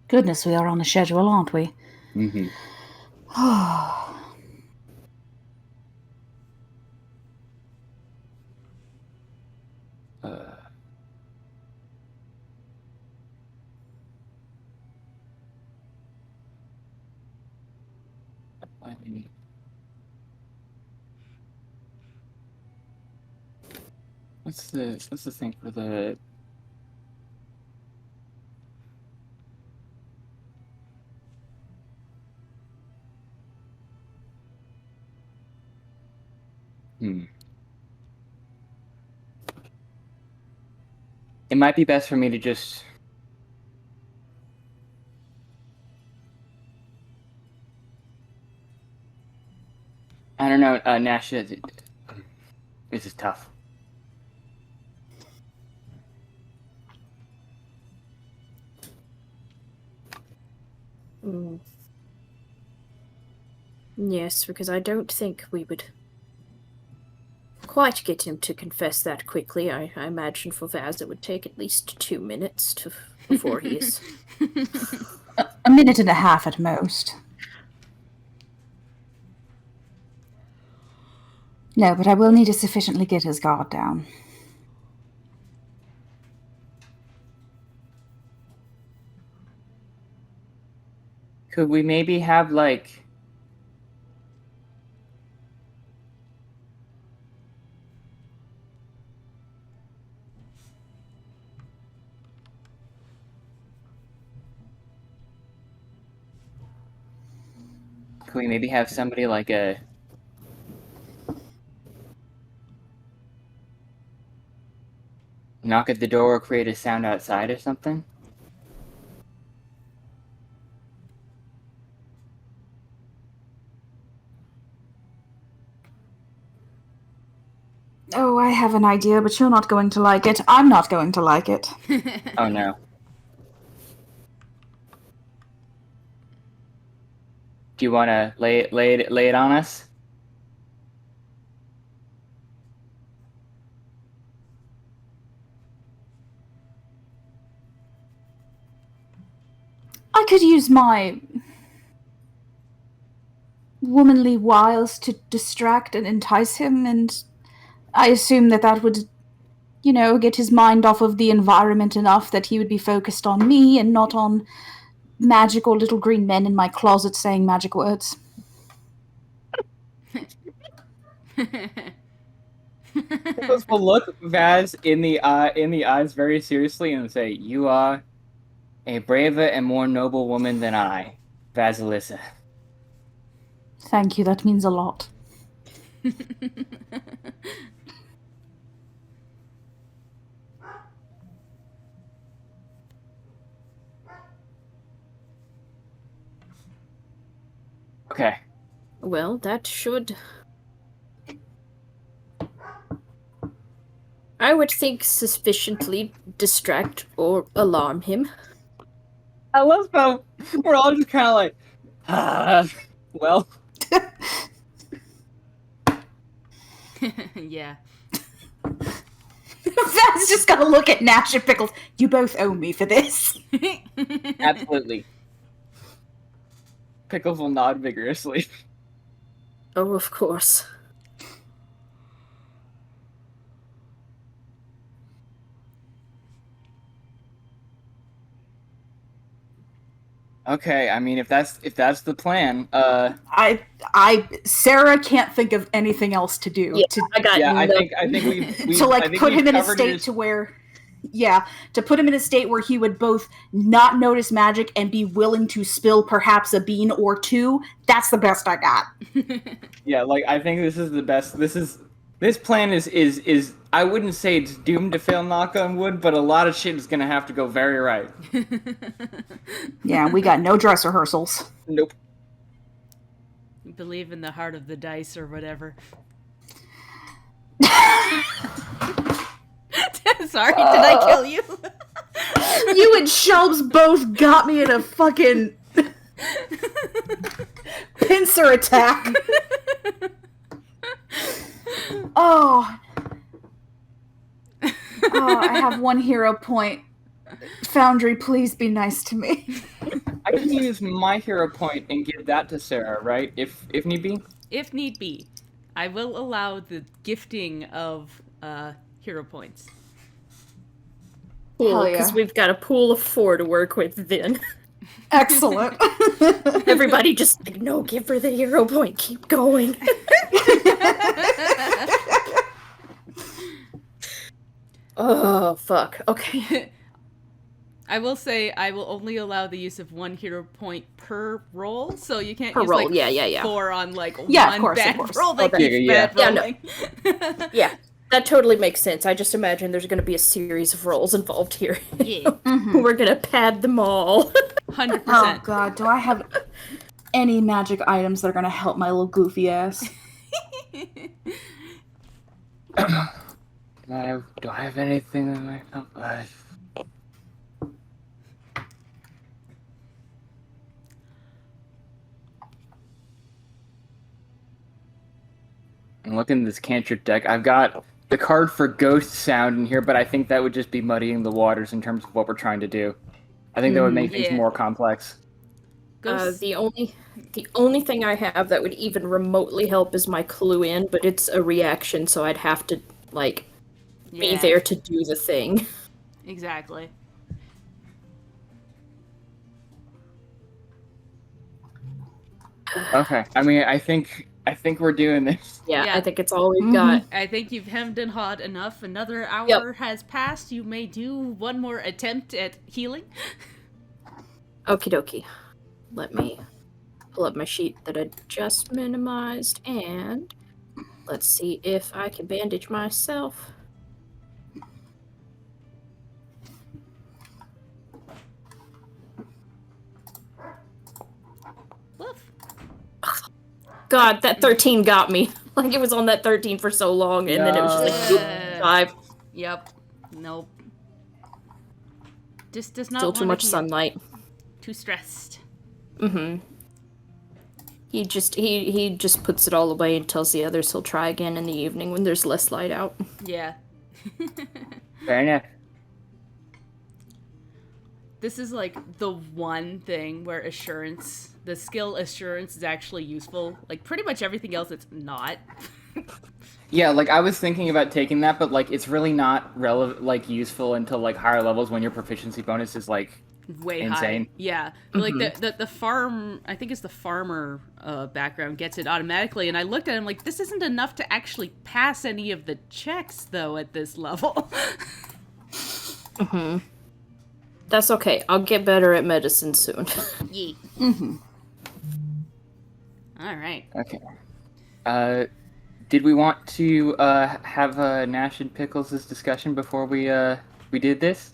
Goodness, we are on a schedule, aren't we? mm-hmm. What's the thing for the... It might be best for me to just... I don't know, Nash, this is tough. Yes, because I don't think we would quite get him to confess that quickly. I imagine for Vaz it would take at least 2 minutes before he is... A minute and a half at most. No, but I will need to sufficiently get his guard down. Could we maybe have, like... Could we maybe have somebody like a... knock at the door or create a sound outside or something? Oh, I have an idea, but you're not going to like it. I'm not going to like it. Oh no. Do you want to lay it on us? I could use my womanly wiles to distract and entice him, and I assume that would, get his mind off of the environment enough that he would be focused on me and not on magical little green men in my closet saying magic words. Pickles will look Vaz in the eyes very seriously and say, "You are a braver and more noble woman than I, Vasilissa." Thank you, that means a lot. Okay. Well, that should... I would think sufficiently distract or alarm him. I love how we're all just kind of like, well. Yeah. Vaz just gonna look at Nash and Pickles. You both owe me for this. Absolutely. Pickles will nod vigorously. Oh, of course. Okay, I mean, if that's the plan, Sarah can't think of anything else to do. Yeah, I think we to like put him in a state to where, to put him in a state where he would both not notice magic and be willing to spill perhaps a bean or two. That's the best I got. Yeah, like I think this is the best. This plan is I wouldn't say it's doomed to fail, knock on wood, but a lot of shit is gonna have to go very right. Yeah, we got no dress rehearsals. Nope. Believe in the heart of the dice or whatever. Sorry, did I kill you? You and Shelbs both got me in a fucking pincer attack. Oh. Oh, I have one hero point. Foundry, please be nice to me. I can use my hero point and give that to Sarah, right? If need be. If need be, I will allow the gifting of hero points. Cool, Hell yeah. because we've got a pool of 4 to work with then. Excellent. Everybody just like, no, give her the hero point. Keep going. Oh, fuck. Okay. I will say I will only allow the use of 1 hero point per roll, so you can't Per use roll, like yeah. 4 on like Yeah, of one course, of bad course. roll that Okay, keeps yeah. bad Yeah, no. rolling. Yeah, that totally makes sense. I just imagine there's going to be a series of rolls involved here. Yeah, We're going to pad them all. 100%. Oh god, do I have any magic items that are gonna help my little goofy ass? Do I have anything in my compass? I'm looking at this cantrip deck. I've got the card for Ghost Sound in here, but I think that would just be muddying the waters in terms of what we're trying to do. I think that would make things Yeah. more complex. Ghosts- The only thing I have that would even remotely help is my clue in, but it's a reaction, so I'd have to like be yeah, there to do the thing. Exactly. Okay. I mean, I think we're doing this. Yeah, Yeah. I think it's all we've got. I think you've hemmed and hawed enough. Another hour has passed. You may do one more attempt at healing. Okie dokie. Let me pull up my sheet that I just minimized, and let's see if I can bandage myself. Woof. God, that 13 got me. Like, it was on that 13 for so long, and then it was just like, Yeah. 5. Yep. Nope. Just does not Still too wanna much heal. sunlight. Too stressed. Mm-hmm. He just puts it all away and tells the others he'll try again in the evening when there's less light out. Yeah. Fair enough. This is like the one thing where the skill assurance is actually useful. Like pretty much everything else it's not. Yeah, like I was thinking about taking that, but like it's really not relevant, like useful until like higher levels when your proficiency bonus is like Way insane. high. Yeah. But, like the farm, I think it's the farmer background gets it automatically, and I looked at him like, this isn't enough to actually pass any of the checks though at this level. Mm-hmm. That's okay. I'll get better at medicine soon. Yeah. All right. Okay. Did we want to have Nash and Pickles' discussion before we did this?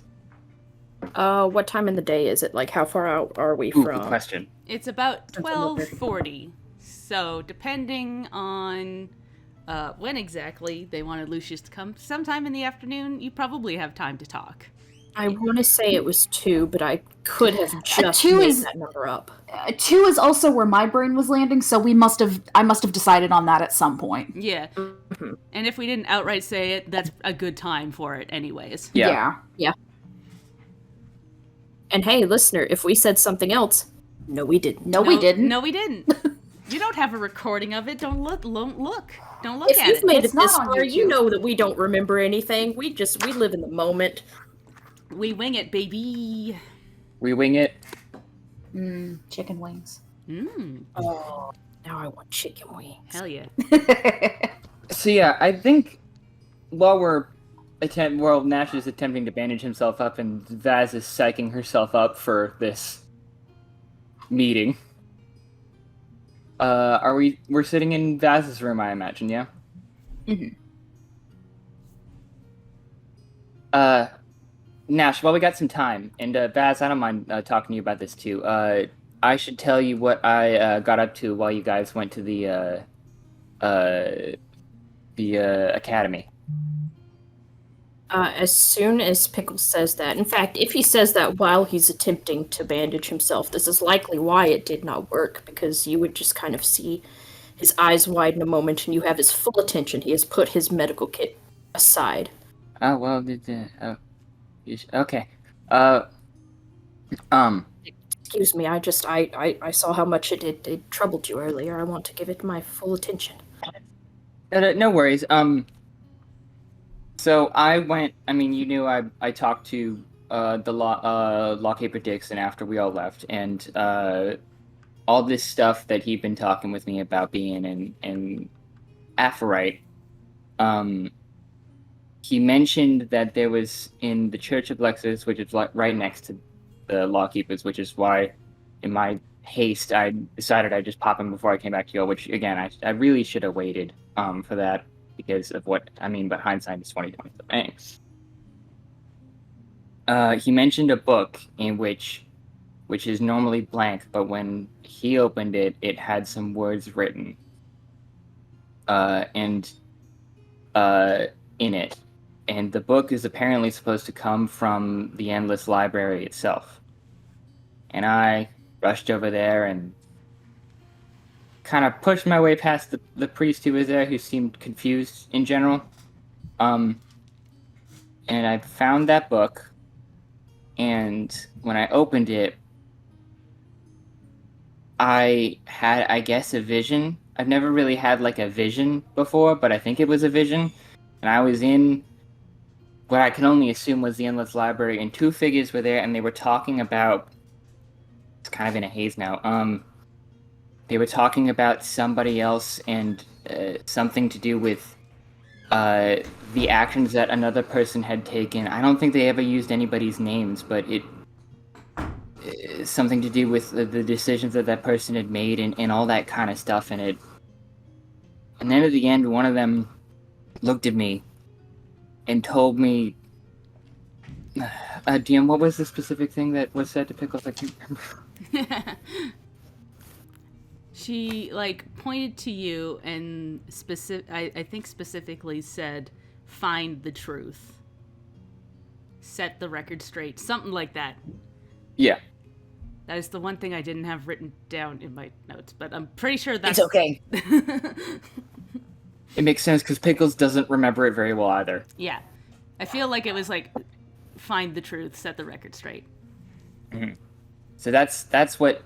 What time in the day is it? Like, how far out are we Ooh, from? good question. It's about 12:40. So depending on when exactly they wanted Lucius to come, sometime in the afternoon, you probably have time to talk. I want to say it was 2, but I could have just 2 made is- that number up. 2 is also where my brain was landing, so I must have decided on that at some point. Yeah. And if we didn't outright say it, that's a good time for it anyways. Yeah. And hey, listener, if we said something else, no, we didn't. No, we didn't. No, we didn't. You don't have a recording of it. Don't look. Don't look. Don't look If at you've it. made It's it not this on far, you YouTube. know that we don't remember anything. We live in the moment. We wing it, baby. We wing it. Chicken wings. Oh, now I want chicken wings. Hell yeah. So yeah, I think while Nash is attempting to bandage himself up and Vaz is psyching herself up for this meeting. We're sitting in Vaz's room, I imagine, yeah? Nash, while we got some time, and Vaz, I don't mind talking to you about this too. I should tell you what I got up to while you guys went to the academy. As soon as Pickles says that, in fact, if he says that while he's attempting to bandage himself, this is likely why it did not work, because you would just kind of see his eyes widen a moment and you have his full attention. He has put his medical kit aside. Oh, well, okay. Uh, um, Excuse me, I saw how much it troubled you earlier. I want to give it my full attention. no worries. So I went, you knew I talked to, the Lawkeeper Dixon after we all left, and, all this stuff that he'd been talking with me about being in Aphorite, he mentioned that there was in the Church of Lexus, which is right next to the Lawkeepers, which is why, in my haste, I decided I'd just pop in before I came back to you, which, again, I really should have waited, for that, because of what, but hindsight is 2020. Thanks. He mentioned a book in which is normally blank, but when he opened it, it had some words written, and in it. And the book is apparently supposed to come from the Endless Library itself. And I rushed over there and kind of pushed my way past the priest who was there, who seemed confused in general. And I found that book, and when I opened it, I had, I guess, a vision. I've never really had, like, a vision before, but I think it was a vision. And I was in what I can only assume was the Endless Library, and two figures were there, and they were talking about... It's kind of in a haze now. They were talking about somebody else and something to do with the actions that another person had taken. I don't think they ever used anybody's names, but it... something to do with the decisions that person had made and all that kind of stuff, and then at the end, one of them looked at me and told me, DM, what was the specific thing that was said to Pickles? I can't remember. She, pointed to you and I think specifically said, find the truth. Set the record straight. Something like that. Yeah. That is the one thing I didn't have written down in my notes, but I'm pretty sure that's... It's okay. It makes sense, because Pickles doesn't remember it very well either. Yeah. I feel like it was find the truth, set the record straight. Mm-hmm. So that's what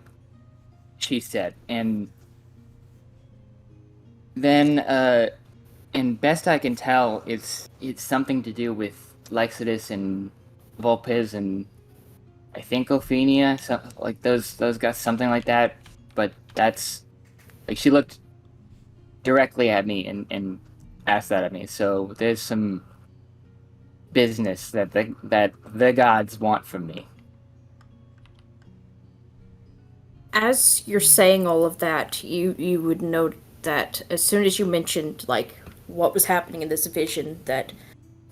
she said. And then, and best I can tell, it's something to do with Lexidus and Vulpes and I think Ophinia, those guys, something like that. But that's, she looked directly at me and asked that of me. So there's some business that the gods want from me. As you're saying all of that, you would note that as soon as you mentioned what was happening in this vision, that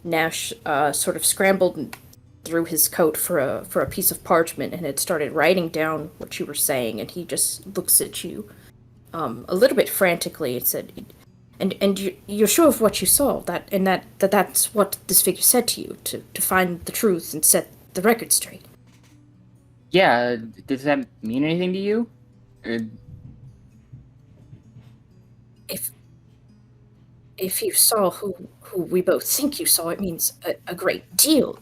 Nash sort of scrambled through his coat for a piece of parchment and had started writing down what you were saying, and he just looks at you a little bit frantically and said, and you're sure of what you saw, that's what this figure said to you, to find the truth and set the record straight. Yeah, does that mean anything to you? If you saw who we both think you saw, it means a great deal.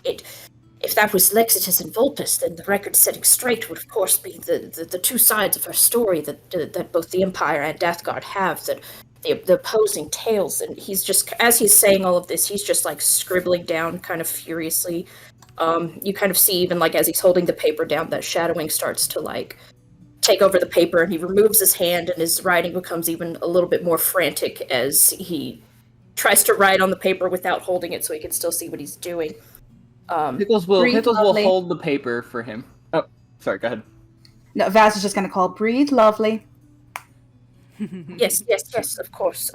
If that was Lexitus and Vulpes, then the record setting straight would of course be the two sides of our story that both the Empire and Death Guard have, that the opposing tales. And he's just, as he's saying all of this, he's just scribbling down kind of furiously. You kind of see even as he's holding the paper down, that shadowing starts to take over the paper, and he removes his hand and his writing becomes even a little bit more frantic as he tries to write on the paper without holding it so he can still see what he's doing. Pickles will hold the paper for him. Oh, sorry, go ahead. No, Vaz is just going to call, breathe, lovely. Yes, of course.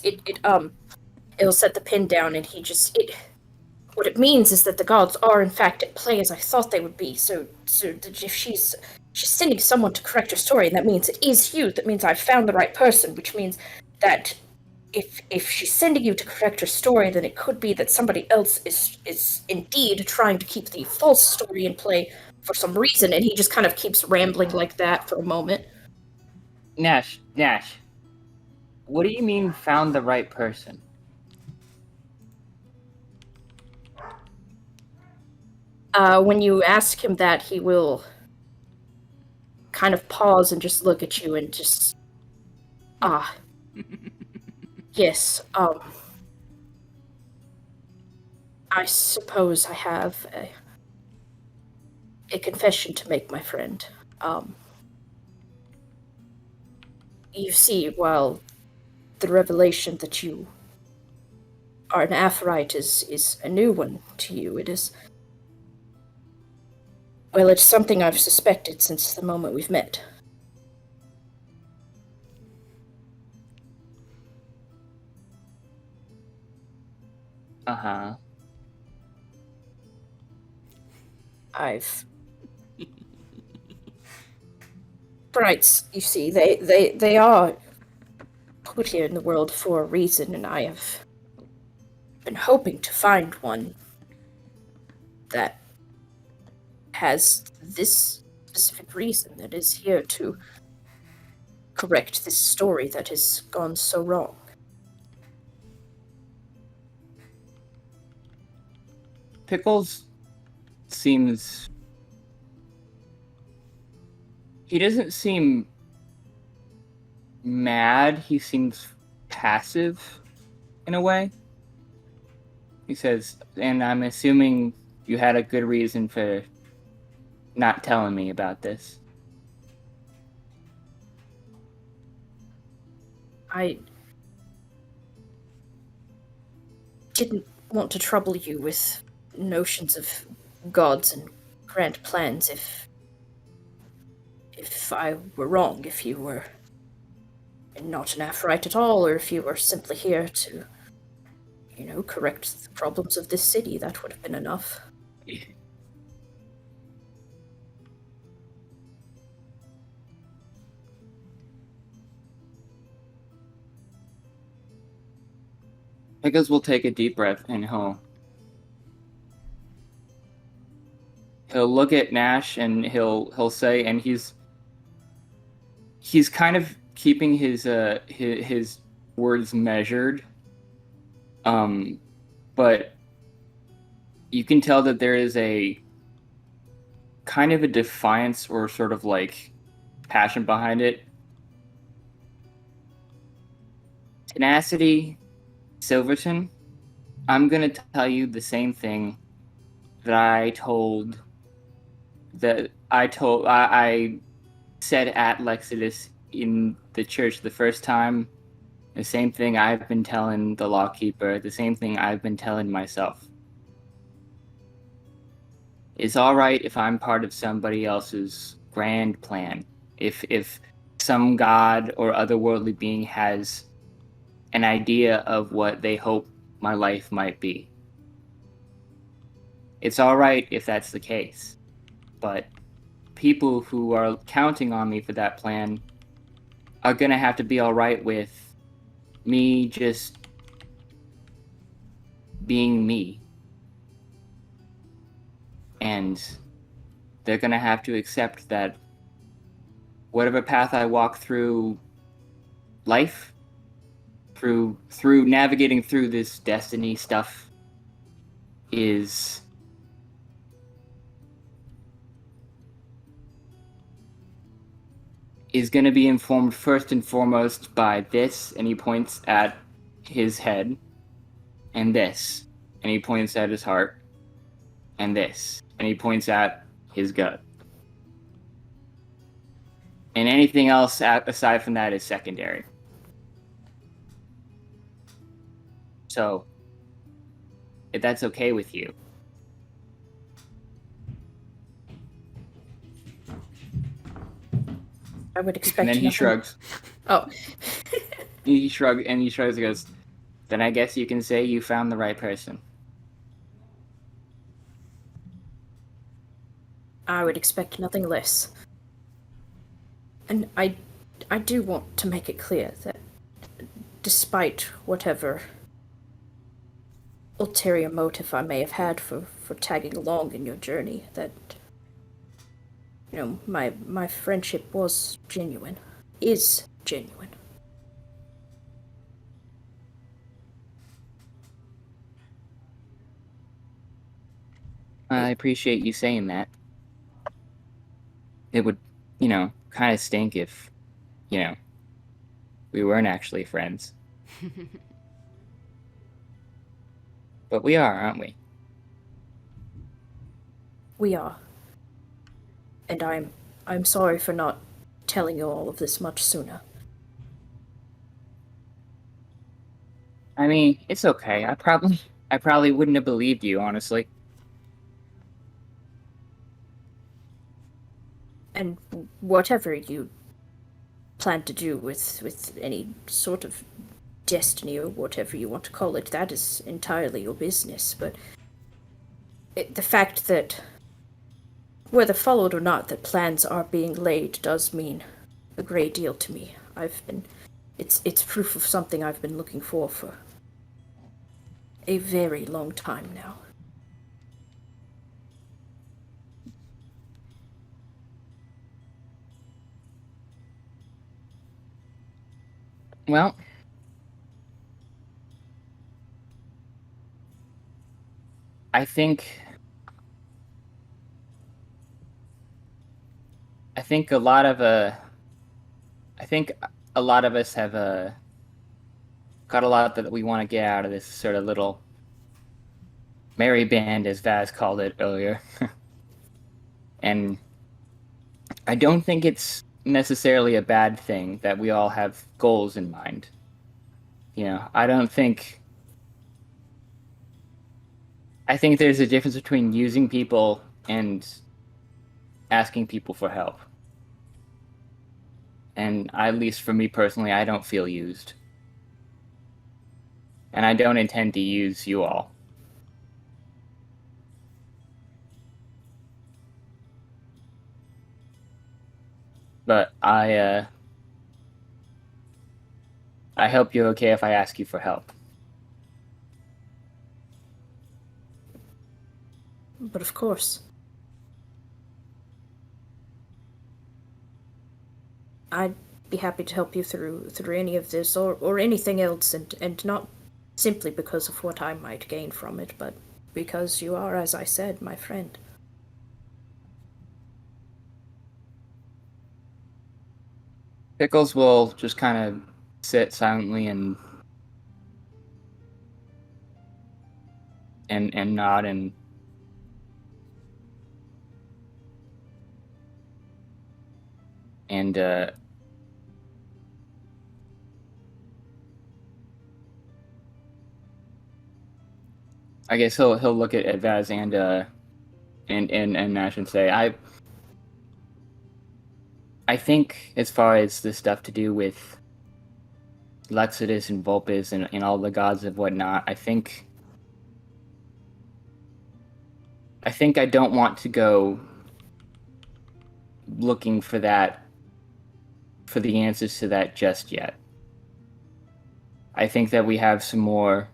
It'll set the pen down, and what it means is that the gods are in fact at play as I thought they would be. So if she's sending someone to correct her story, and that means it is you, that means I've found the right person, which means that if she's sending you to correct her story, then it could be that somebody else is indeed trying to keep the false story in play for some reason, and he just kind of keeps rambling like that for a moment. Nash, what do you mean found the right person? When you ask him that, he will kind of pause and just look at you and just, yes, I suppose I have a confession to make, my friend. You see, while the revelation that you are an Aphorite is a new one to you, it is... Well, it's something I've suspected since the moment we've met. Uh-huh. Brights, you see, they are put here in the world for a reason, and I have been hoping to find one that has this specific reason, that is here to correct this story that has gone so wrong. Pickles seems... He doesn't seem mad. He seems passive in a way. He says, and I'm assuming you had a good reason for not telling me about this. I didn't want to trouble you with notions of gods and grand plans if I were wrong, if you were not an Aphorite at all, or if you were simply here to, correct the problems of this city. That would have been enough. Pickles will take a deep breath and he'll look at Nash and he'll say, and he's kind of keeping his words measured, but you can tell that there is a kind of a defiance or sort of like passion behind it. Tenacity, Silverton, I'm gonna tell you the same thing that I said at Lexidus in the church the first time. The same thing I've been telling the Lawkeeper, the same thing I've been telling myself. It's alright if I'm part of somebody else's grand plan. If some god or otherworldly being has an idea of what they hope my life might be. It's alright if that's the case. But people who are counting on me for that plan are gonna have to be alright with me just being me. And they're gonna have to accept that whatever path I walk through life, through navigating through this destiny stuff, is going to be informed first and foremost by this, and he points at his head, and this, and he points at his heart, and this, and he points at his gut. And anything else aside from that is secondary. So, if that's okay with you. I would expect. And then he nothing. shrugs. Oh. He shrugs and goes, then I guess you can say you found the right person. I would expect nothing less. And I do want to make it clear that despite whatever ulterior motive I may have had for tagging along in your journey, that, my friendship was genuine. Is genuine. I appreciate you saying that. It would, kind of stink if, we weren't actually friends. But we are, aren't we? We are. And I'm sorry for not telling you all of this much sooner. I mean, it's okay. I probably wouldn't have believed you, honestly. And whatever you plan to do with any sort of destiny or whatever you want to call it, that is entirely your business. But the fact that, whether followed or not, that plans are being laid does mean a great deal to me. It's proof of something I've been looking for a very long time now. Well, I think a lot of us have got a lot that we want to get out of this sort of little merry band, as Vaz called it earlier. And I don't think it's necessarily a bad thing that we all have goals in mind. I think there's a difference between using people and asking people for help. And at least for me personally, I don't feel used. And I don't intend to use you all. But I hope you're okay if I ask you for help. But of course. I'd be happy to help you through any of this or anything else, and not simply because of what I might gain from it, but because you are, as I said, my friend. Pickles will just kind of sit silently and nod and I guess he'll look at Vaz and Nash and say, I think as far as the stuff to do with Lexidus and Vulpes and all the gods and whatnot, I think I don't want to go looking for the answers to that just yet. I think that we have some more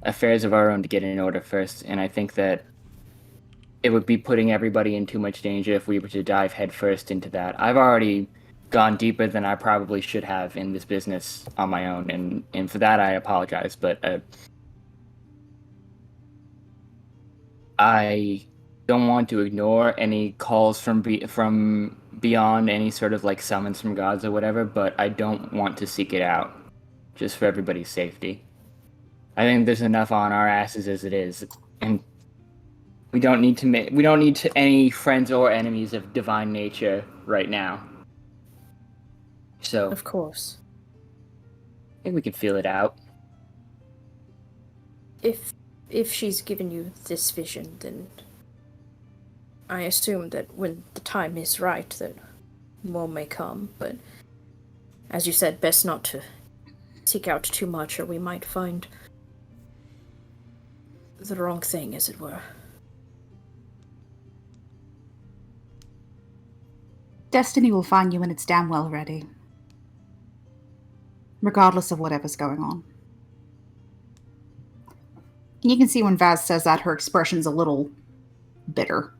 affairs of our own to get in order first, and I think that it would be putting everybody in too much danger if we were to dive headfirst into that. I've already gone deeper than I probably should have in this business on my own, and for that I apologize, but I don't want to ignore any calls from beyond, any sort of like summons from gods or whatever, but I don't want to seek it out just for everybody's safety. I think there's enough on our asses as it is, and we don't need any friends or enemies of divine nature right now. So Of course. I think we can feel it out. If she's given you this vision, then I assume that when the time is right, that more may come. But as you said, best not to seek out too much, or we might find the wrong thing, as it were. Destiny will find you when it's damn well ready. regardless of whatever's going on. And you can see when Vaz says that, her expression's a little bitter.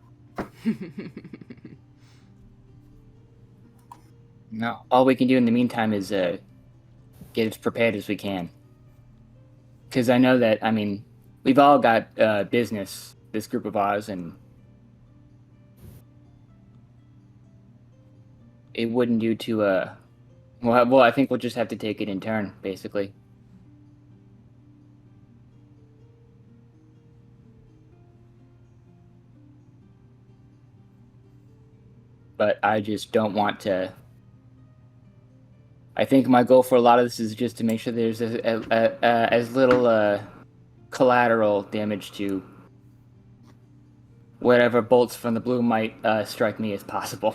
No, all we can do in the meantime is get as prepared as we can. Because I know that, I mean, we've all got business, this group of ours, and it wouldn't do to, well, I think we'll just have to take it in turn, basically. But I just don't want to... I think my goal for a lot of this is just to make sure there's as little collateral damage to whatever bolts from the blue might strike me as possible.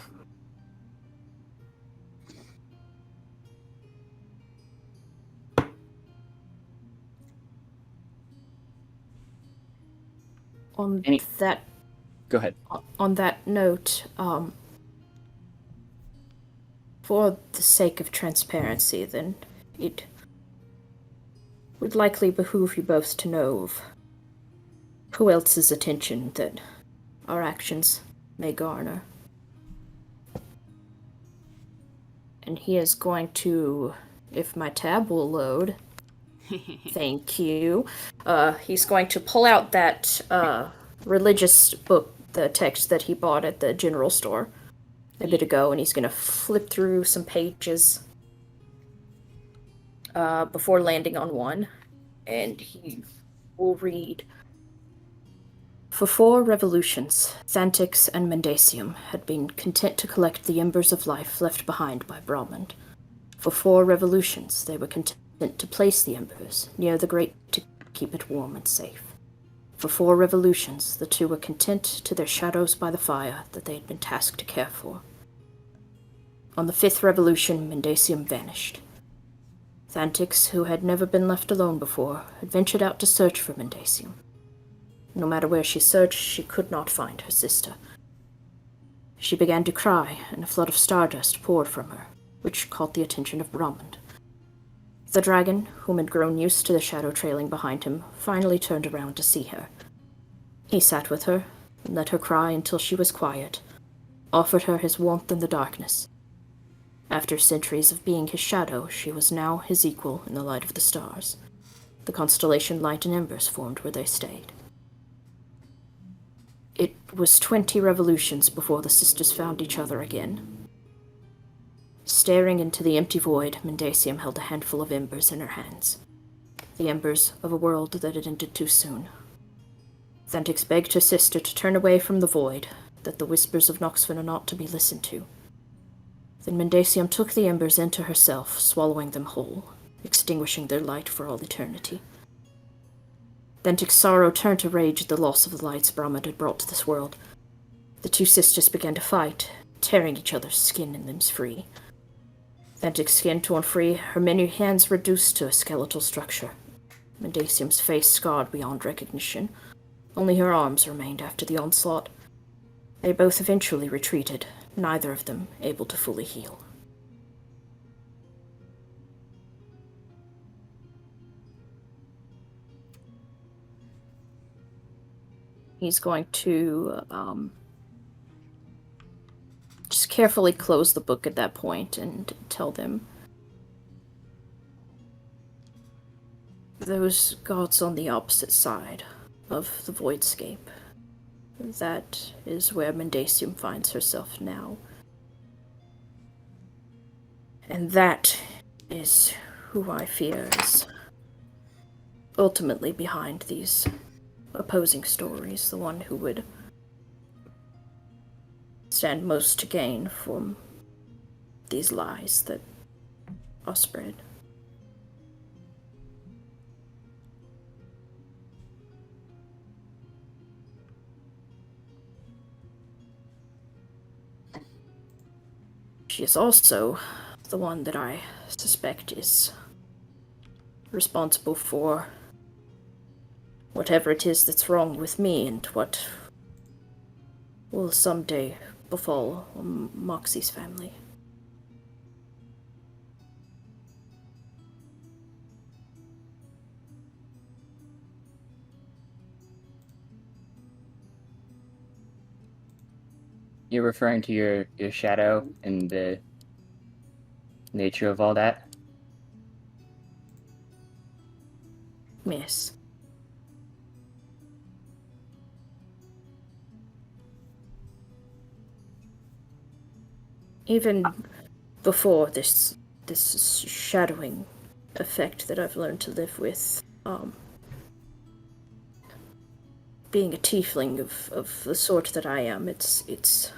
On Any- that Go ahead. on that note, for the sake of transparency, then it would likely behoove you both to know of who else's attention that our actions may garner. And he is going to, if my tab will load, thank you, he's going to pull out that religious book, the text that he bought at the general store a bit ago, and he's going to flip through some pages before landing on one, and he will read: For 4 revolutions, Thantix and Mendasium had been content to collect the embers of life left behind by Brahman. For 4 revolutions, they were content to place the embers near the grate to keep it warm and safe. For 4 revolutions, the two were content to their shadows by the fire that they had been tasked to care for. On the 5th revolution, Mendasium vanished. Thantix, who had never been left alone before, had ventured out to search for Mendasium. No matter where she searched, she could not find her sister. She began to cry, and a flood of stardust poured from her, which caught the attention of Brahman. The dragon, whom had grown used to the shadow trailing behind him, finally turned around to see her. He sat with her, and let her cry until she was quiet, offered her his warmth in the darkness. After centuries of being his shadow, she was now his equal in the light of the stars. The constellation Light and Embers formed where they stayed. It was 20 revolutions before the sisters found each other again. Staring into the empty void, Mendasium held a handful of embers in her hands. The embers of a world that had ended too soon. Thantix begged her sister to turn away from the void, that the whispers of Noxven are not to be listened to. Then Mendasium took the embers into herself, swallowing them whole, extinguishing their light for all eternity. Thantix's sorrow turned to rage at the loss of the lights Brahman had brought to this world. The two sisters began to fight, tearing each other's skin and limbs free. Thantix's skin torn free, her many hands reduced to a skeletal structure. Mendasium's face scarred beyond recognition. Only her arms remained after the onslaught. They both eventually retreated, neither of them able to fully heal. He's going to just carefully close the book at that point and tell them, those gods on the opposite side of the Voidscape. That is where Mendasium finds herself now. And that is who I fear is ultimately behind these opposing stories, the one who would stand most to gain from these lies that are spread. She is also the one that I suspect is responsible for whatever it is that's wrong with me and what will someday befall Moxie's family. you're referring to your shadow and the nature of all that? Yes. Even before this shadowing effect that I've learned to live with, being a tiefling of the sort that I am, it's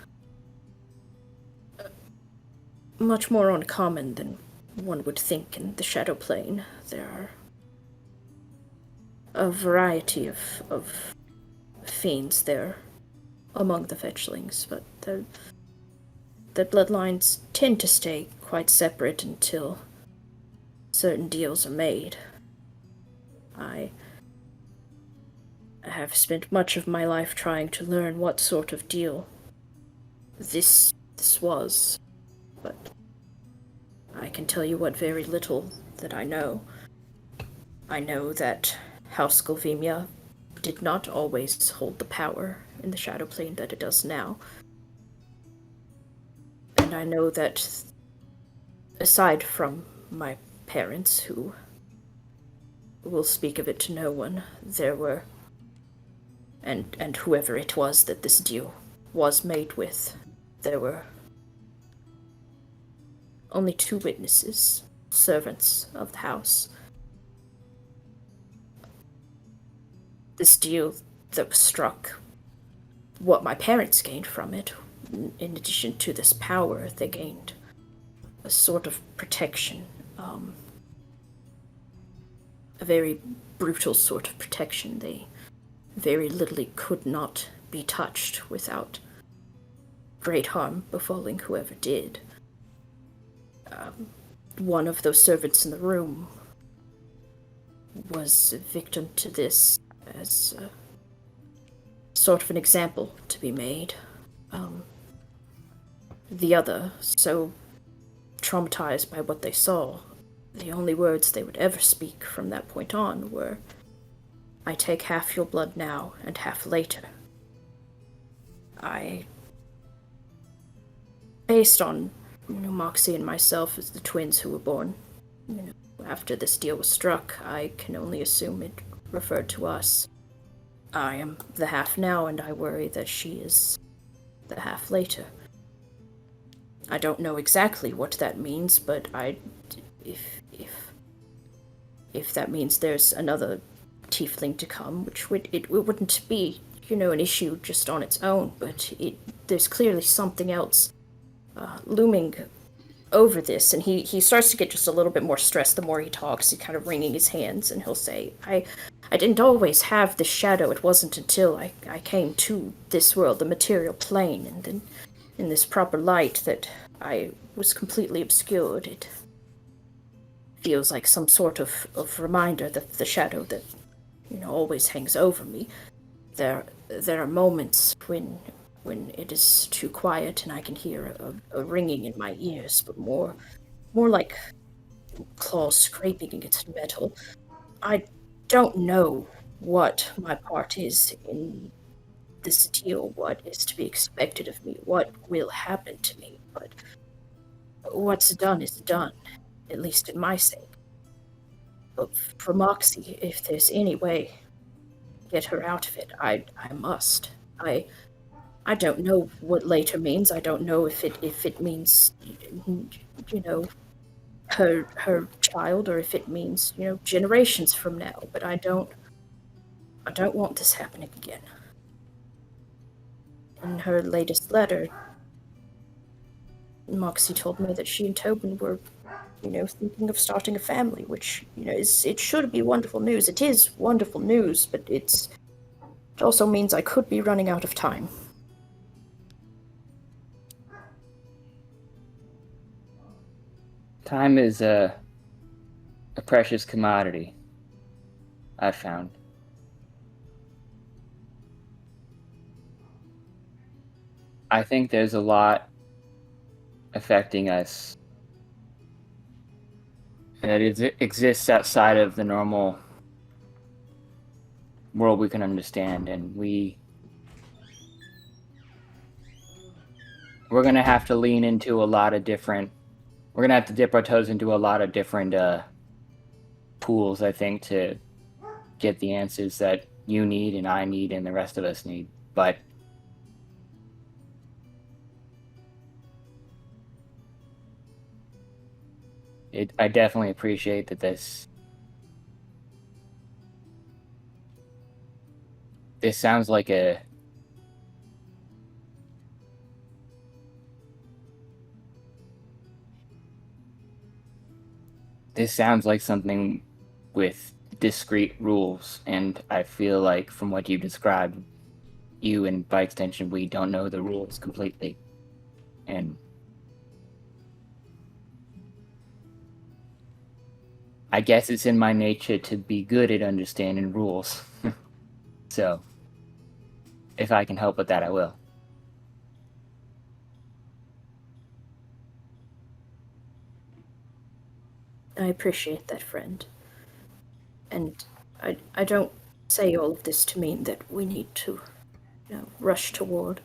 much more uncommon than one would think in the shadow plane. There are a variety of fiends there among the fetchlings, but the bloodlines tend to stay quite separate until certain deals are made. I have spent much of my life trying to learn what sort of deal this was, but I can tell you what very little that I know. I know that House Skulvemia did not always hold the power in the Shadow Plane that it does now. And I know that, aside from my parents, who will speak of it to no one, there were, and whoever it was that this deal was made with, there were only 2 witnesses, servants of the house. This deal that was struck, what my parents gained from it, in addition to this power, they gained a sort of protection, a very brutal sort of protection. They very literally could not be touched without great harm befalling whoever did. One of those servants in the room was a victim to this as a sort of an example to be made. The other, so traumatized by what they saw, the only words they would ever speak from that point on were, "I take half your blood now and half later." Based on Moxie and myself as the twins who were born, after this deal was struck, I can only assume it referred to us. I am the half now, and I worry that she is the half later. I don't know exactly what that means, but if that means there's another tiefling to come, which it wouldn't be, an issue just on its own, but there's clearly something else looming over this, and he starts to get just a little bit more stressed the more he talks. He kind of wringing his hands, and he'll say, I didn't always have this shadow. It wasn't until I came to this world, the material plane, and then in this proper light that I was completely obscured. It feels like some sort of reminder that the shadow that, always hangs over me. There are moments when it is too quiet and I can hear a ringing in my ears, but more like claws scraping against metal. I don't know what my part is in this deal, what is to be expected of me, what will happen to me, but what's done is done, at least in my sake. But for Moxie, if there's any way to get her out of it, I must. I don't know what later means. I don't know if it means, her child, or if it means, generations from now. But I don't want this happening again. In her latest letter, Moxie told me that she and Tobin were, thinking of starting a family, which, it should be wonderful news. It is wonderful news, but it also means I could be running out of time. Time is a precious commodity, I've found. I think there's a lot affecting us that exists outside of the normal world we can understand, and we we're gonna have to lean into a lot of different. We're gonna have to dip our toes into a lot of different pools, I think, to get the answers that you need and I need and the rest of us need. But I definitely appreciate that this sounds like something with discrete rules, and I feel like from what you described, you and by extension we don't know the rules completely, and I guess it's in my nature to be good at understanding rules. So if I can help with that, I will. I appreciate that, friend. And I don't say all of this to mean that we need to, rush toward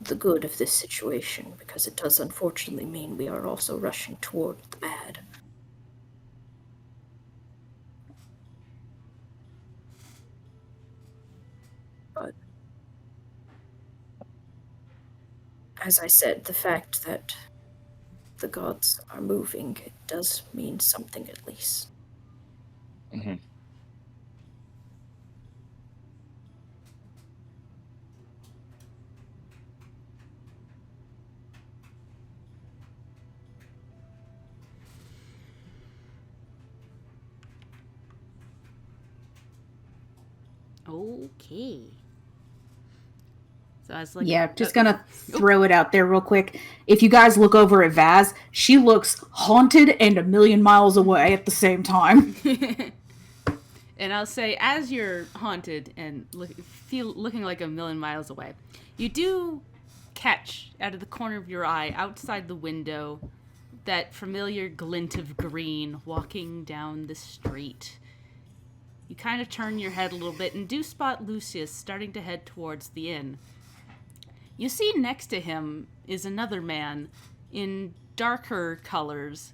the good of this situation, because it does unfortunately mean we are also rushing toward the bad. But as I said, the fact that the gods are moving, it does mean something at least. Mm-hmm. Okay. So I was like, Yeah, just gonna throw it out there real quick. If you guys look over at Vaz, she looks haunted and a million miles away at the same time. And I'll say, as you're haunted and looking like a million miles away, you do catch out of the corner of your eye, outside the window, that familiar glint of green walking down the street. You kind of turn your head a little bit and do spot Lucius starting to head towards the inn. You see next to him is another man in darker colors,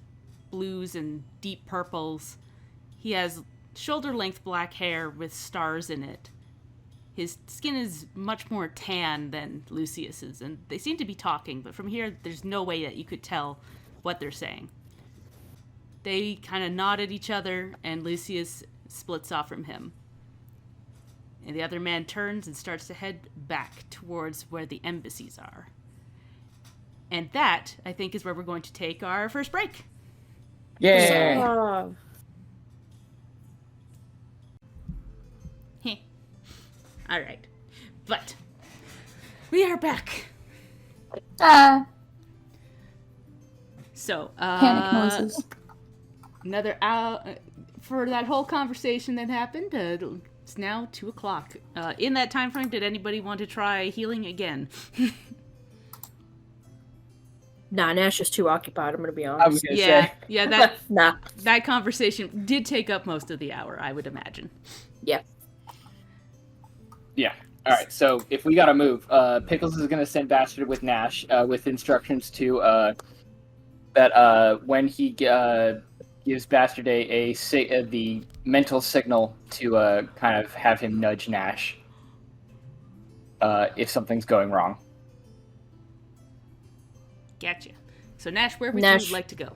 blues and deep purples. He has shoulder-length black hair with stars in it. His skin is much more tan than Lucius's, and they seem to be talking, but from here, there's no way that you could tell what they're saying. They kind of nod at each other, and Lucius splits off from him. And the other man turns and starts to head back towards where the embassies are. And that, I think, is where we're going to take our first break. Yay! All right. But we are back. So, Panic noises. Another hour for that whole conversation that happened. It's now 2:00. In that time frame, did anybody want to try healing again? Nah, Nash is too occupied, I'm gonna be I honest. was gonna say. Yeah, Nah. that conversation did take up most of the hour, I would imagine. Yeah. Yeah. All right. So if we gotta move, Pickles is gonna send Bastard with Nash with instructions to that when he gives Bastard the mental signal to kind of have him nudge Nash if something's going wrong. Gotcha. So Nash, where would Nash. you like to go?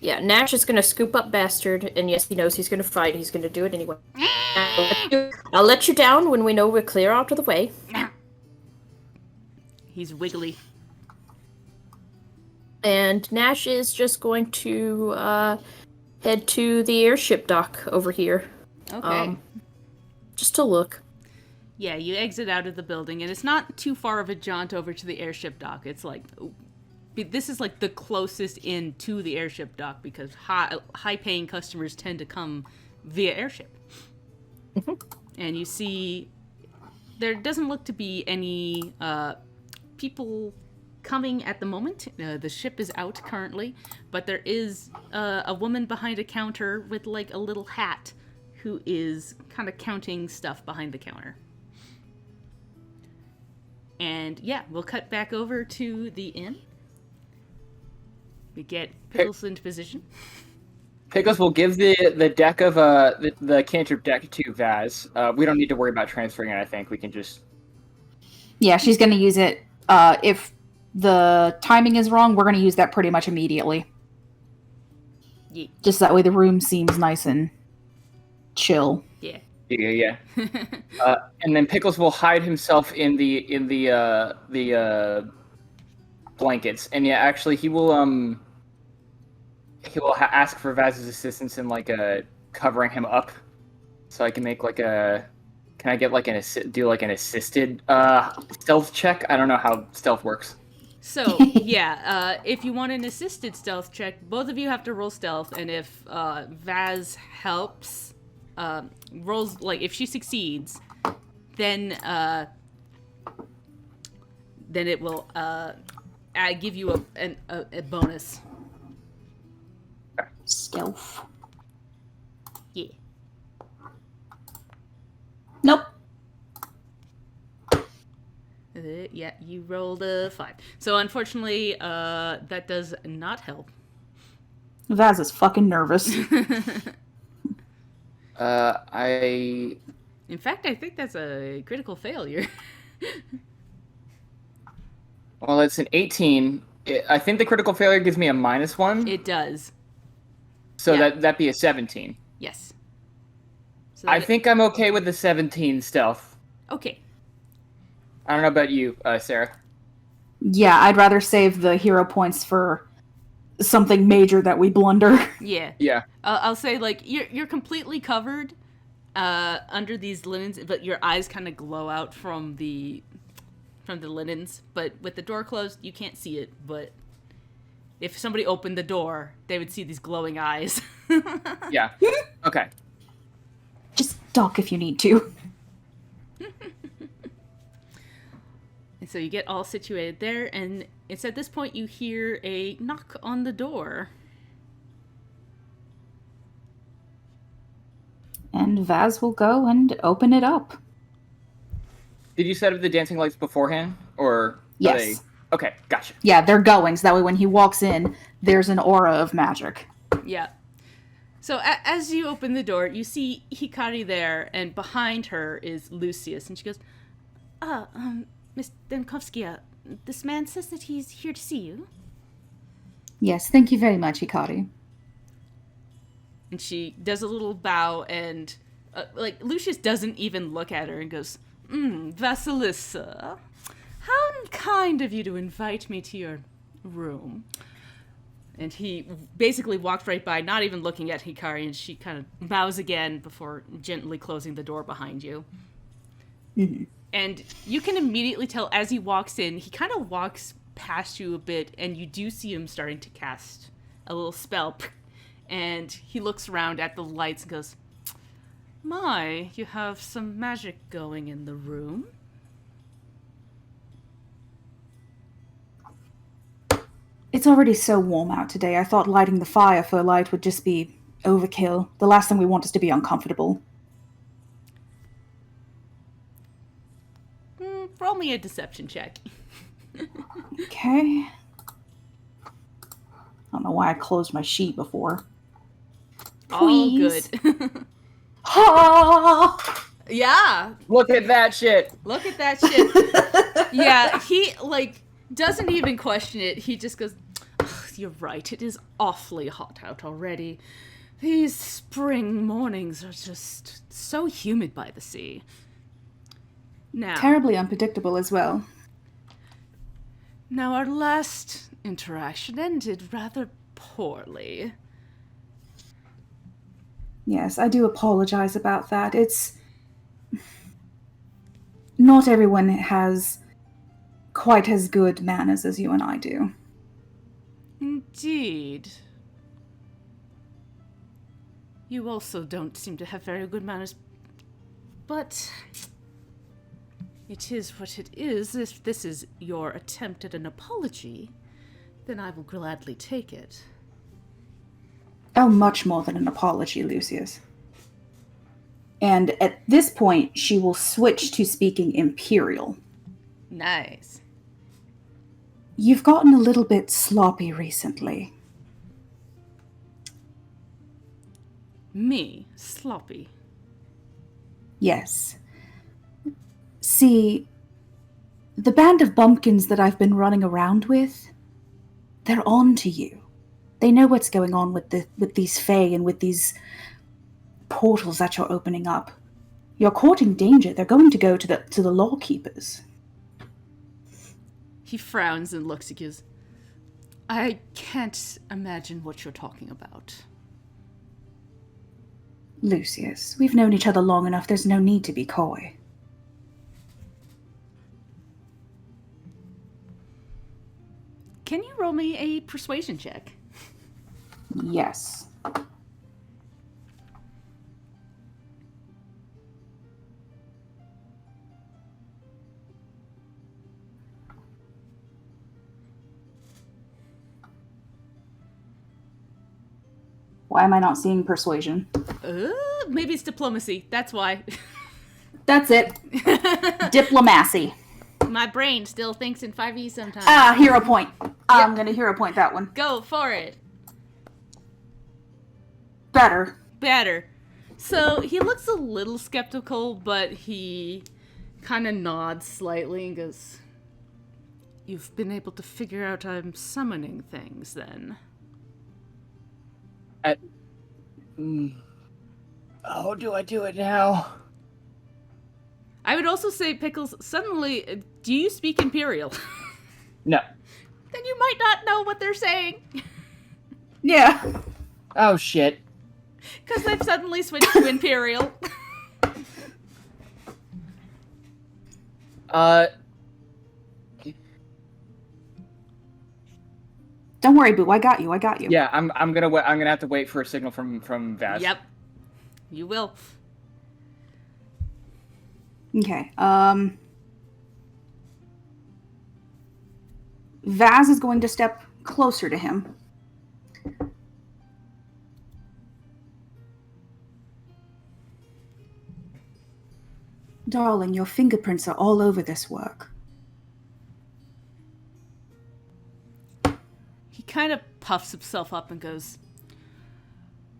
Yeah, Nash is gonna scoop up Bastard, and yes, he knows he's gonna fight, he's gonna do it anyway. I'll let you down when we know we're clear out of the way. He's wiggly. And Nash is just going to head to the airship dock over here. Okay. Just to look. Yeah, you exit out of the building, and it's not too far of a jaunt over to the airship dock. It's like, this is like the closest in to the airship dock because high-paying customers tend to come via airship. And you see, there doesn't look to be any people coming at the moment. The ship is out currently, but there is a woman behind a counter with like a little hat who is kind of counting stuff behind the counter. And yeah, we'll cut back over to the inn. We get Pickles into position. Pickles will give the deck of the cantrip deck to Vaz. We don't need to worry about transferring it. I think we can just. Yeah, she's going to use it. If the timing is wrong, we're going to use that pretty much immediately. Yeah. Just that way the room seems nice and chill. Yeah. Yeah. And then Pickles will hide himself in the blankets, and yeah, actually he will ask for Vaz's assistance in like covering him up, so I can make like a. Can I get like an assisted stealth check? I don't know how stealth works. So, yeah, if you want an assisted stealth check, both of you have to roll stealth, and if Vaz helps, rolls, like, if she succeeds, then it will give you a bonus. Stealth. Yeah. Nope. Yeah, you rolled a 5. So, unfortunately, that does not help. Vaz is fucking nervous. In fact, I think that's a critical failure. Well, it's an 18. I think the critical failure gives me a -1. It does. So yeah. that'd be a 17. Yes. So I think I'm okay with the 17 stealth. Okay. I don't know about you, Sarah. Yeah, I'd rather save the hero points for something major that we blunder. Yeah. Yeah. I'll say, like, you're completely covered under these linens, but your eyes kind of glow out from the linens. But with the door closed, you can't see it. But if somebody opened the door, they would see these glowing eyes. Yeah. Okay. Just duck if you need to. And so you get all situated there, and it's at this point you hear a knock on the door. And Vaz will go and open it up. Did you set up the dancing lights beforehand, or Yes. Okay, gotcha. Yeah, they're going, so that way when he walks in, there's an aura of magic. Yeah. So as you open the door, you see Hikari there, and behind her is Lucius, and she goes, Miss Denkovskia, this man says that he's here to see you. Yes, thank you very much, Hikari. And she does a little bow, and, Lucius doesn't even look at her and goes, Vasilissa, how kind of you to invite me to your room. And he basically walked right by, not even looking at Hikari, and she kind of bows again before gently closing the door behind you. Mm-hmm. And you can immediately tell as he walks in, he kind of walks past you a bit, and you do see him starting to cast a little spell. And he looks around at the lights and goes, my, you have some magic going in the room. It's already so warm out today. I thought lighting the fire for light would just be overkill. The last thing we want is to be uncomfortable. Roll me a deception check. Okay. I don't know why I closed my sheet before. All Please. good. Ha! Yeah. Look at that shit. Look at that shit. Yeah, he, doesn't even question it. He just goes, you're right, it is awfully hot out already. These spring mornings are just so humid by the sea. Now, Terribly unpredictable as well. Now, our last interaction ended rather poorly. Yes, I do apologize about that. It's... Not everyone has quite as good manners as you and I do. Indeed. You also don't seem to have very good manners. But it is what it is. If this is your attempt at an apology, then I will gladly take it. Oh, much more than an apology, Lucius. And at this point, she will switch to speaking Imperial. Nice. You've gotten a little bit sloppy recently. Me, sloppy. Yes. See, the band of bumpkins that I've been running around with, they're on to you. They know what's going on with these fae and with these portals that you're opening up. You're courting danger. They're going to go to the lawkeepers. He frowns and looks at you. I can't imagine what you're talking about. Lucius, we've known each other long enough. There's no need to be coy. Can you roll me a persuasion check? Yes. Why am I not seeing persuasion? Maybe it's diplomacy. That's why. That's it. Diplomacy. My brain still thinks in 5e sometimes. Hero point. I'm gonna hero point that one. Go for it. Better. So he looks a little skeptical, but he kind of nods slightly and goes, "You've been able to figure out I'm summoning things, then?" How do I do it now? I would also say, Pickles, suddenly, do you speak Imperial? No. Then you might not know what they're saying. Yeah. Oh, shit. Because they've suddenly switched to Imperial. Don't worry, Boo. I got you. Yeah, I'm gonna have to wait for a signal from Vaz. Yep. You will. Okay. Vaz is going to step closer to him. Darling, your fingerprints are all over this work. He kind of puffs himself up and goes,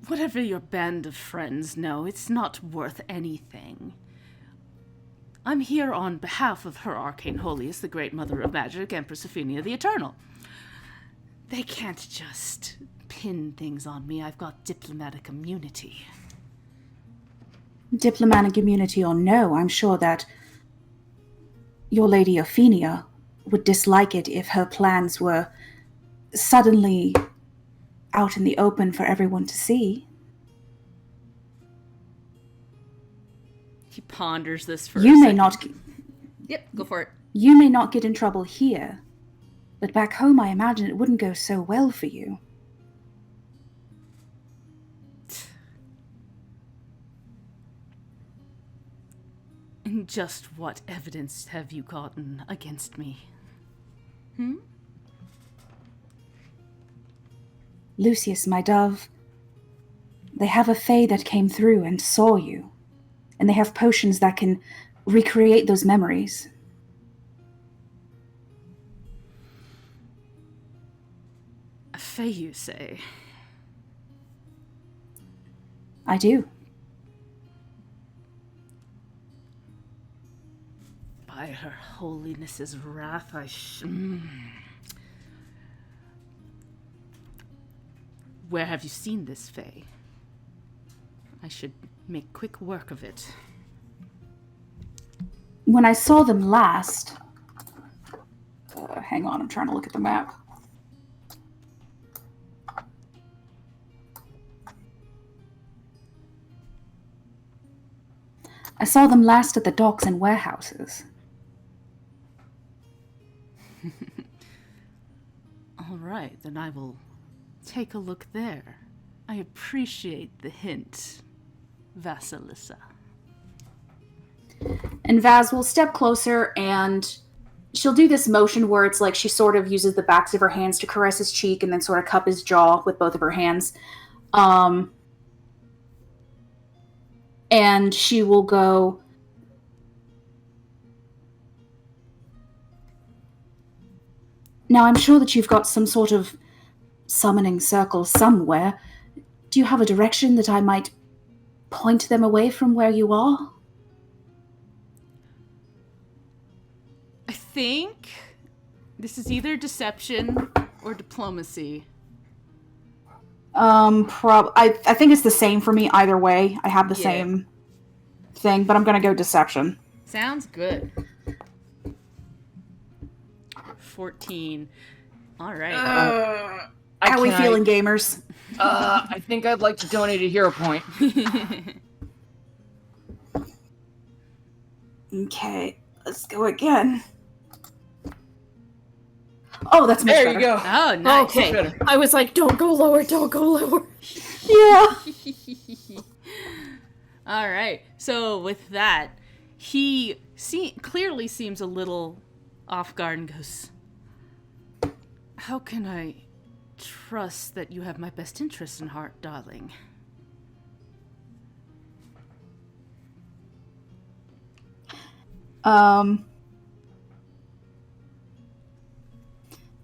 "Whatever your band of friends know, it's not worth anything. I'm here on behalf of her arcane holiest, the Great Mother of Magic, Empress Sophia the Eternal. They can't just pin things on me. I've got diplomatic immunity." Diplomatic immunity or no, I'm sure that your Lady Ophenia would dislike it if her plans were suddenly out in the open for everyone to see. He ponders this for a You may second. not... Yep, go for it. You may not get in trouble here, but back home I imagine it wouldn't go so well for you. And just what evidence have you gotten against me? Lucius, my dove, they have a fae that came through and saw you, and they have potions that can recreate those memories. A fae, you say? I do. By her holiness's wrath, Where have you seen this fae? I should make quick work of it. When I saw them last... hang on, I'm trying to look at the map. I saw them last at the docks and warehouses. All right, then I will take a look there. I appreciate the hint, Vasilissa. And Vaz will step closer and she'll do this motion where it's like she sort of uses the backs of her hands to caress his cheek and then sort of cup his jaw with both of her hands. And she will go, Now, I'm sure that you've got some sort of summoning circle somewhere. Do you have a direction that I might point them away from where you are? I think this is either deception or diplomacy. I think it's the same for me either way. I have the Yeah. same thing, but I'm gonna go deception. Sounds good. 14. All right. How are we feeling, gamers? I think I'd like to donate a hero point. Okay, let's go again. Oh, that's much There better. you go. Oh, nice. Okay. Better. I was like, don't go lower, don't go lower. Yeah. All right. So with that, he clearly seems a little off guard and goes, "How can I trust that you have my best interest in heart, darling?"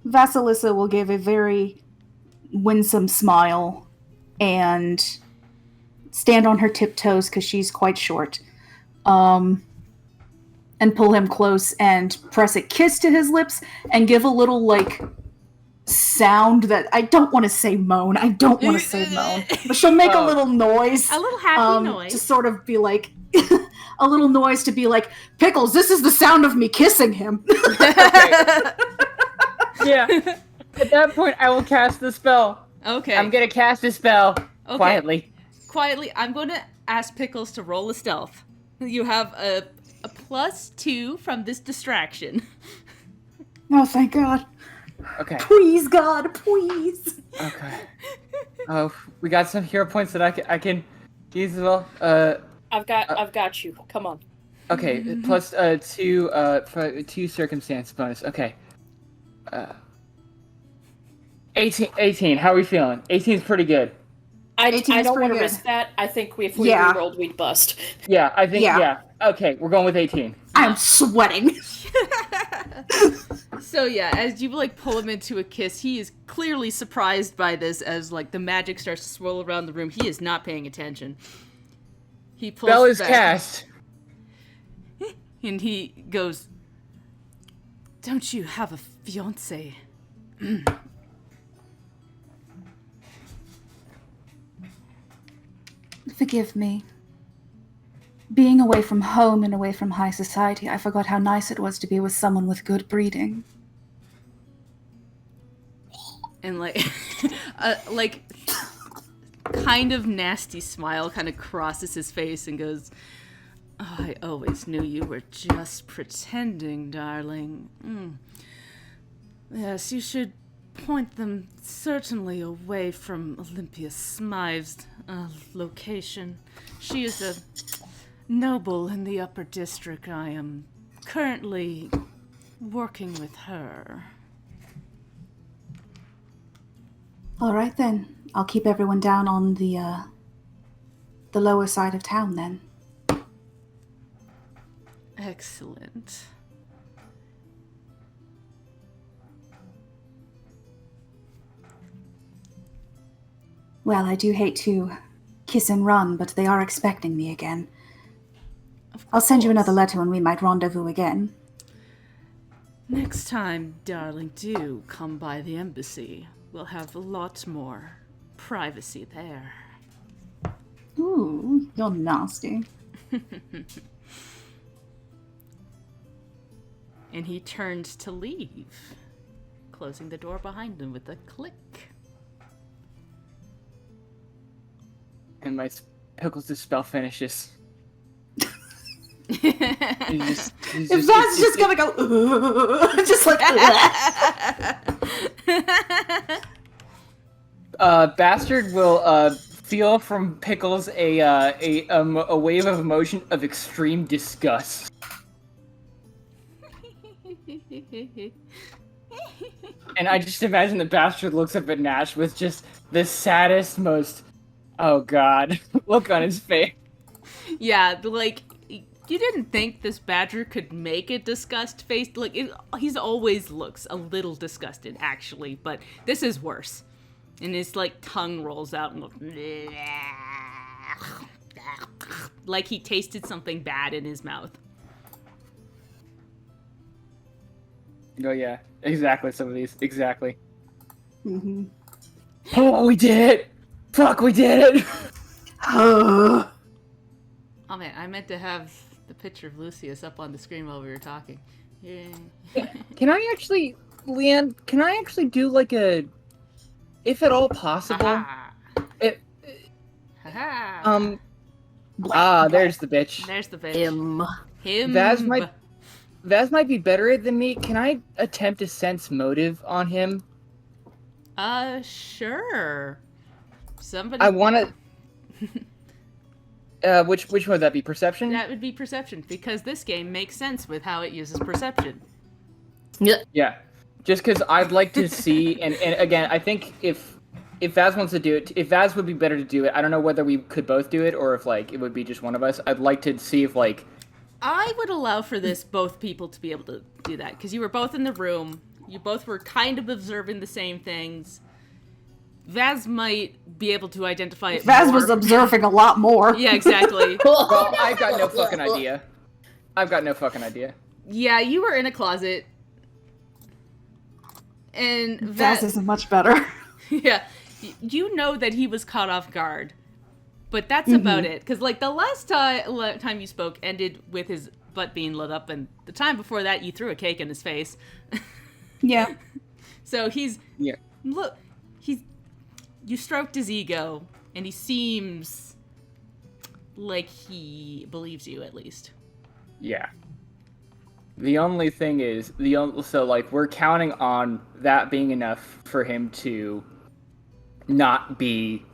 Vasilissa will give a very winsome smile and stand on her tiptoes because she's quite short. And pull him close and press a kiss to his lips and give a little, like, sound that I don't want to say moan. I don't want to say moan. But she'll make a little noise. A little happy noise. To sort of be like, a little noise to be like, Pickles, this is the sound of me kissing him. Yeah. At that point, I will cast the spell. Okay. I'm gonna cast a spell quietly. Quietly, I'm going to ask Pickles to roll a stealth. You have a +2 from this distraction. Oh, thank God. Okay. Please, God, please. Okay. Oh, we got some hero points that I can use as well. I've got you. Come on. Okay, plus 2 for 2 circumstance bonus. Okay. 18. How are we feeling? 18 is pretty good. I 18 is don't pretty want to good. risk that. I think if we Yeah. rerolled, we'd bust. Yeah, I think Yeah. yeah. Okay, we're going with 18. I'm sweating. So yeah, as you like pull him into a kiss, he is clearly surprised by this as like the magic starts to swirl around the room. He is not paying attention. He pulls Spell is back, cast. and he goes, "Don't you have a fiance?" Forgive me. Being away from home and away from high society, I forgot how nice it was to be with someone with good breeding. And like, like, kind of nasty smile kind of crosses his face and goes, "Oh, I always knew you were just pretending, darling. Yes, you should point them certainly away from Olympia Smythe's location. She is a noble in the upper district. I am currently working with her." All right then, I'll keep everyone down on the lower side of town then. Excellent. Well, I do hate to kiss and run, but they are expecting me again. I'll send you another letter when we might rendezvous again. Next time, darling, do come by the embassy. We'll have a lot more privacy there. Ooh, you're nasty. And he turned to leave, closing the door behind him with a click. And my Pickles' spell finishes. He's If that's just gonna go, just like, Bastard will feel from Pickles a wave of emotion of extreme disgust. And I just imagine the Bastard looks up at Nash with just the saddest, most, oh god, look on his face. Yeah, like, you didn't think this badger could make a disgust face. Like, he's always looks a little disgusted, actually, but this is worse. And his, like, tongue rolls out and like he tasted something bad in his mouth. Oh, yeah. Exactly, some of these. Exactly. Mm-hmm. Oh, we did it! Fuck, we did it! Oh, man, I meant to have the picture of Lucius up on the screen while we were talking. Yeah. Can I actually, Leanne, can I actually do, like, a... If at all possible... Ha-ha. It, Ha-ha. There's the bitch. There's the bitch. Him. Vaz might be better than me. Can I attempt to sense motive on him? Sure. Somebody. I want to... which one would that be? Perception? That would be perception, because this game makes sense with how it uses perception. Yeah. Yeah. Just because I'd like to see... And again, I think if Vaz wants to do it... If Vaz would be better to do it, I don't know whether we could both do it, or if, like, it would be just one of us. I'd like to see if, like... I would allow for this both people to be able to do that, because you were both in the room. You both were kind of observing the same things. Vaz might be able to identify it Vaz more. was observing a lot more. Yeah, exactly. Well, I've got no fucking idea. Yeah, you were in a closet. And Vaz isn't much better. Yeah, you know that he was caught off guard. But that's about it. Because, like, the last time you spoke ended with his butt being lit up, and the time before that, you threw a cake in his face. Yeah. So he's... Yeah. Look, you stroked his ego, and he seems like he believes you, at least. Yeah. The only thing is, so, like, we're counting on that being enough for him to not be...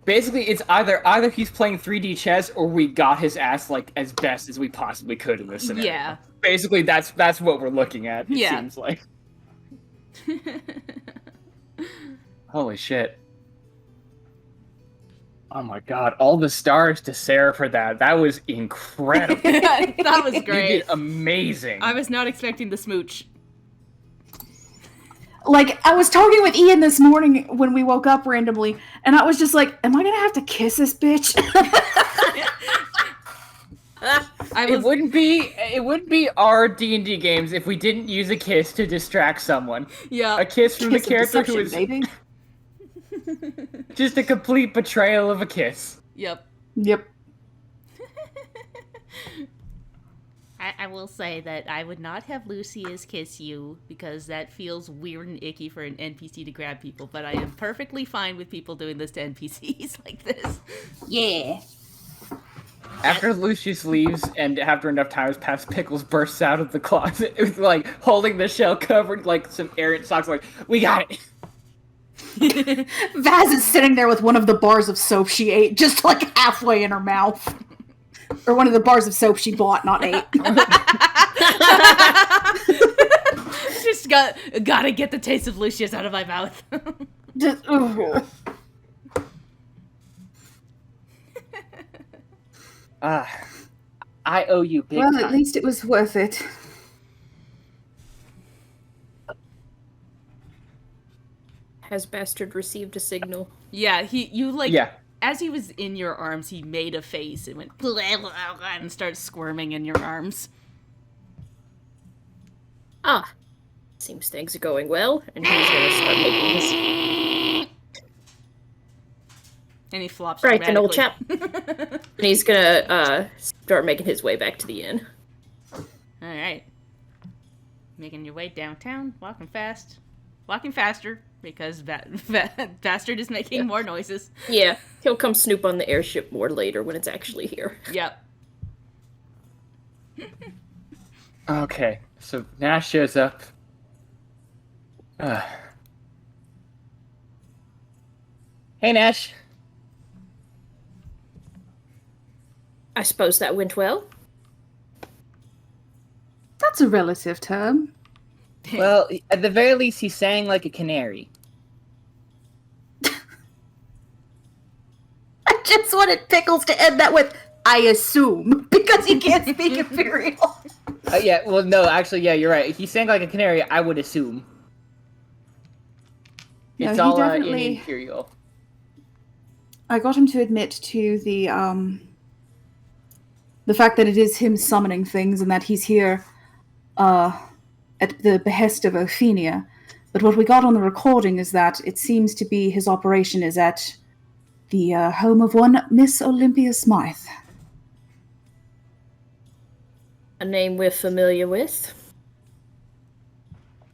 Basically, it's either he's playing 3D chess, or we got his ass, like, as best as we possibly could in this scenario. Yeah. Basically, that's what we're looking at, it seems like. Holy shit. Oh my god, all the stars to Sarah for that. That was incredible. That was great. You did amazing. I was not expecting the smooch. Like, I was talking with Ian this morning when we woke up randomly, and I was just like, am I gonna have to kiss this bitch? It wouldn't be our D&D games if we didn't use a kiss to distract someone. Yeah. A kiss from Kiss the of character who deception, is baby. just a complete betrayal of a kiss. Yep. Yep. I will say that I would not have Lucius kiss you, because that feels weird and icky for an NPC to grab people, but I am perfectly fine with people doing this to NPCs like this. Yeah. After Lucius leaves and after enough time has passed, Pickles bursts out of the closet with, like, holding the shell covered, like, some errant socks, like, we got it! Vaz is sitting there with one of the bars of soap she ate, just, like, halfway in her mouth. Or one of the bars of soap she bought, not ate. Just gotta get the taste of Lucius out of my mouth. Just, ugh. I owe you big Well, time. at least it was worth it. Has Bastard received a signal? Yeah, you Yeah. as he was in your arms, he made a face and went blah, blah, blah, and started squirming in your arms. Ah. Seems things are going well, and he's gonna start making his... And he flops Right, an old dramatically. chap. And he's gonna, start making his way back to the inn. Alright. Making your way downtown, walking faster, because Bastard is making more noises. Yeah, he'll come snoop on the airship more later when it's actually here. Yep. Okay, so Nash shows up. Hey, Nash. I suppose that went well. That's a relative term. Well, at the very least, he sang like a canary. I just wanted Pickles to end that with, I assume, because he can't speak Imperial. Yeah, well, no, actually, yeah, you're right. He sang like a canary, I would assume. No, It's he all definitely- in Imperial. I got him to admit to the fact that it is him summoning things and that he's here at the behest of Ophinia. But what we got on the recording is that it seems to be his operation is at the home of one Miss Olympia Smythe. A name we're familiar with.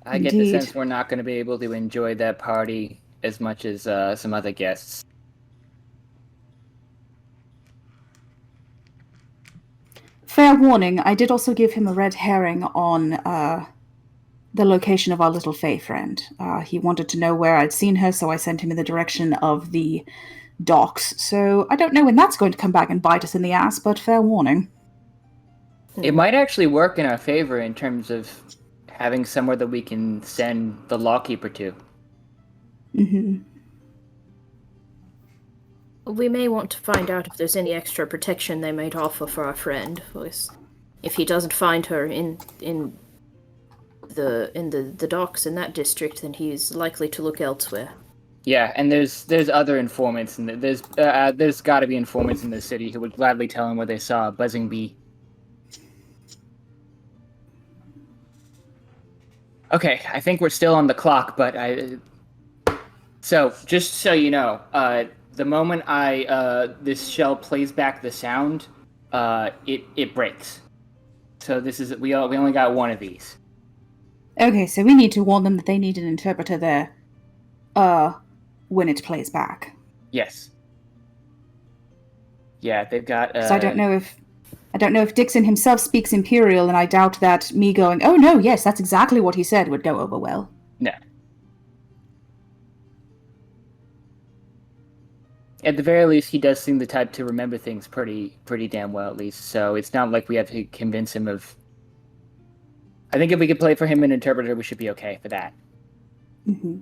I get the Indeed. sense we're not going to be able to enjoy that party as much as some other guests. Fair warning, I did also give him a red herring on the location of our little Fey friend. He wanted to know where I'd seen her, so I sent him in the direction of the docks. So I don't know when that's going to come back and bite us in the ass, but fair warning. It might actually work in our favor in terms of having somewhere that we can send the lawkeeper to. Mm-hmm. We may want to find out if there's any extra protection they might offer for our friend. Because if he doesn't find her in the docks in that district, then he's likely to look elsewhere. Yeah, and there's other informants, and there's got to be informants in the city who would gladly tell him where they saw a buzzing bee. Okay, I think we're still on the clock, but So, just so you know, the moment this shell plays back the sound, it breaks. So we only got one of these. Okay, so we need to warn them that they need an interpreter there, when it plays back. Yes. Yeah, they've got. So I don't know if Dixon himself speaks Imperial, and I doubt that me going, "Oh no, yes, that's exactly what he said," would go over well. No. At the very least, he does seem the type to remember things pretty damn well, at least. So it's not like we have to convince him of. I think if we could play for him an interpreter, we should be okay for that. Mm-hmm.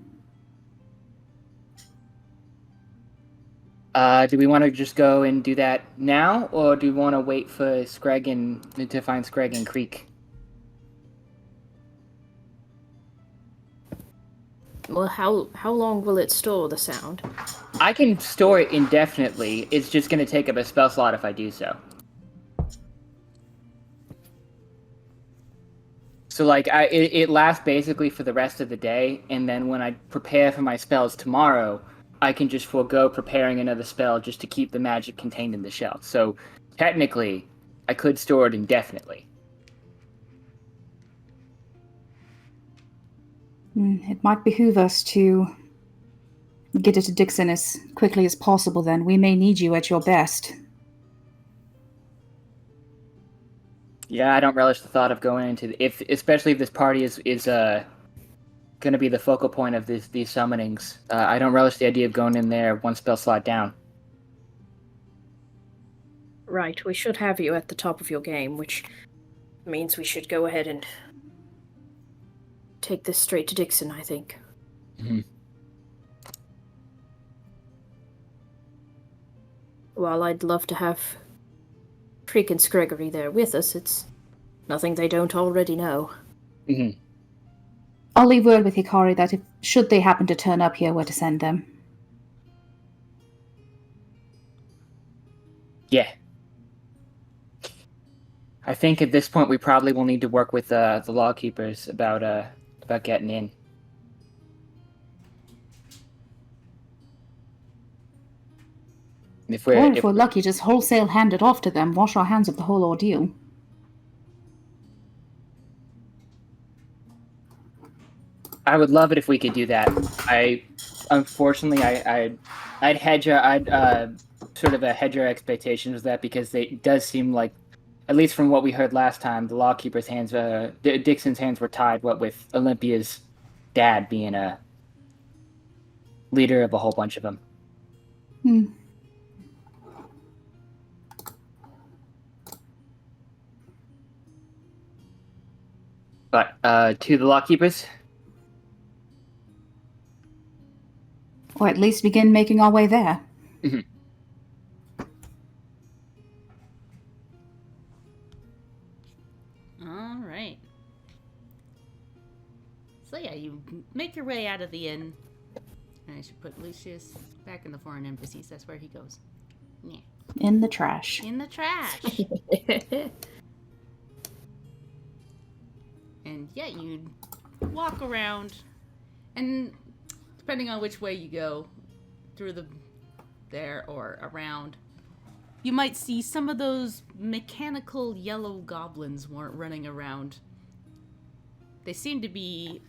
Do we want to just go and do that now, or do we want to wait for to find Scrag and Creek? Well, how long will it store the sound? I can store it indefinitely. It's just going to take up a spell slot if I do so. So, like, it lasts basically for the rest of the day, and then when I prepare for my spells tomorrow, I can just forego preparing another spell just to keep the magic contained in the shell. So, technically, I could store it indefinitely. It might behoove us to get it to Dixon as quickly as possible, then. We may need you at your best. Yeah, I don't relish the thought of going into especially if this party is going to be the focal point of these summonings. I don't relish the idea of going in there one spell slot down. Right, we should have you at the top of your game, which means we should go ahead and take this straight to Dixon, I think. Mm-hmm. While I'd love to have Creek and Gregory there with us, it's nothing they don't already know. Mm-hmm. I'll leave word with Hikari that should they happen to turn up here, where to send them. Yeah. I think at this point we probably will need to work with the lawkeepers about getting in. If We're lucky, just wholesale hand it off to them, wash our hands of the whole ordeal. I would love it if we could do that. Unfortunately, I'd sort of hedge our expectations with that, because it does seem like, at least from what we heard last time, the lawkeeper's hands, Dixon's hands were tied. What with Olympia's dad being a leader of a whole bunch of them. But to the lawkeepers. Or at least begin making our way there. Mm-hmm. So yeah, you make your way out of the inn. And I should put Lucius back in the foreign embassies. That's where he goes. Yeah. In the trash. In the trash. And yeah, you walk around, and depending on which way you go, through there or around, you might see some of those mechanical yellow goblins weren't running around. They seem to be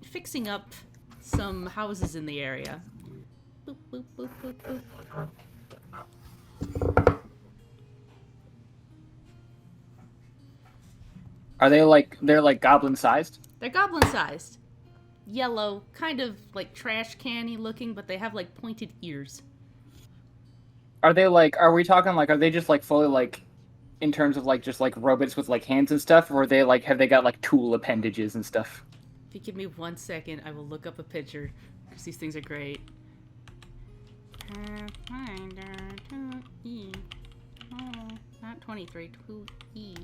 fixing up some houses in the area. Boop, boop, boop, boop, boop. Are they're like goblin sized? They're goblin-sized. Yellow, kind of like trash can-y looking, but they have like pointed ears. Are we talking like, are they just like fully like, in terms of like just like robots with like hands and stuff, or are they like, have they got like tool appendages and stuff? If you give me 1 second, I will look up a picture, because these things are great. Pathfinder 2E. Oh, not 23, 2E.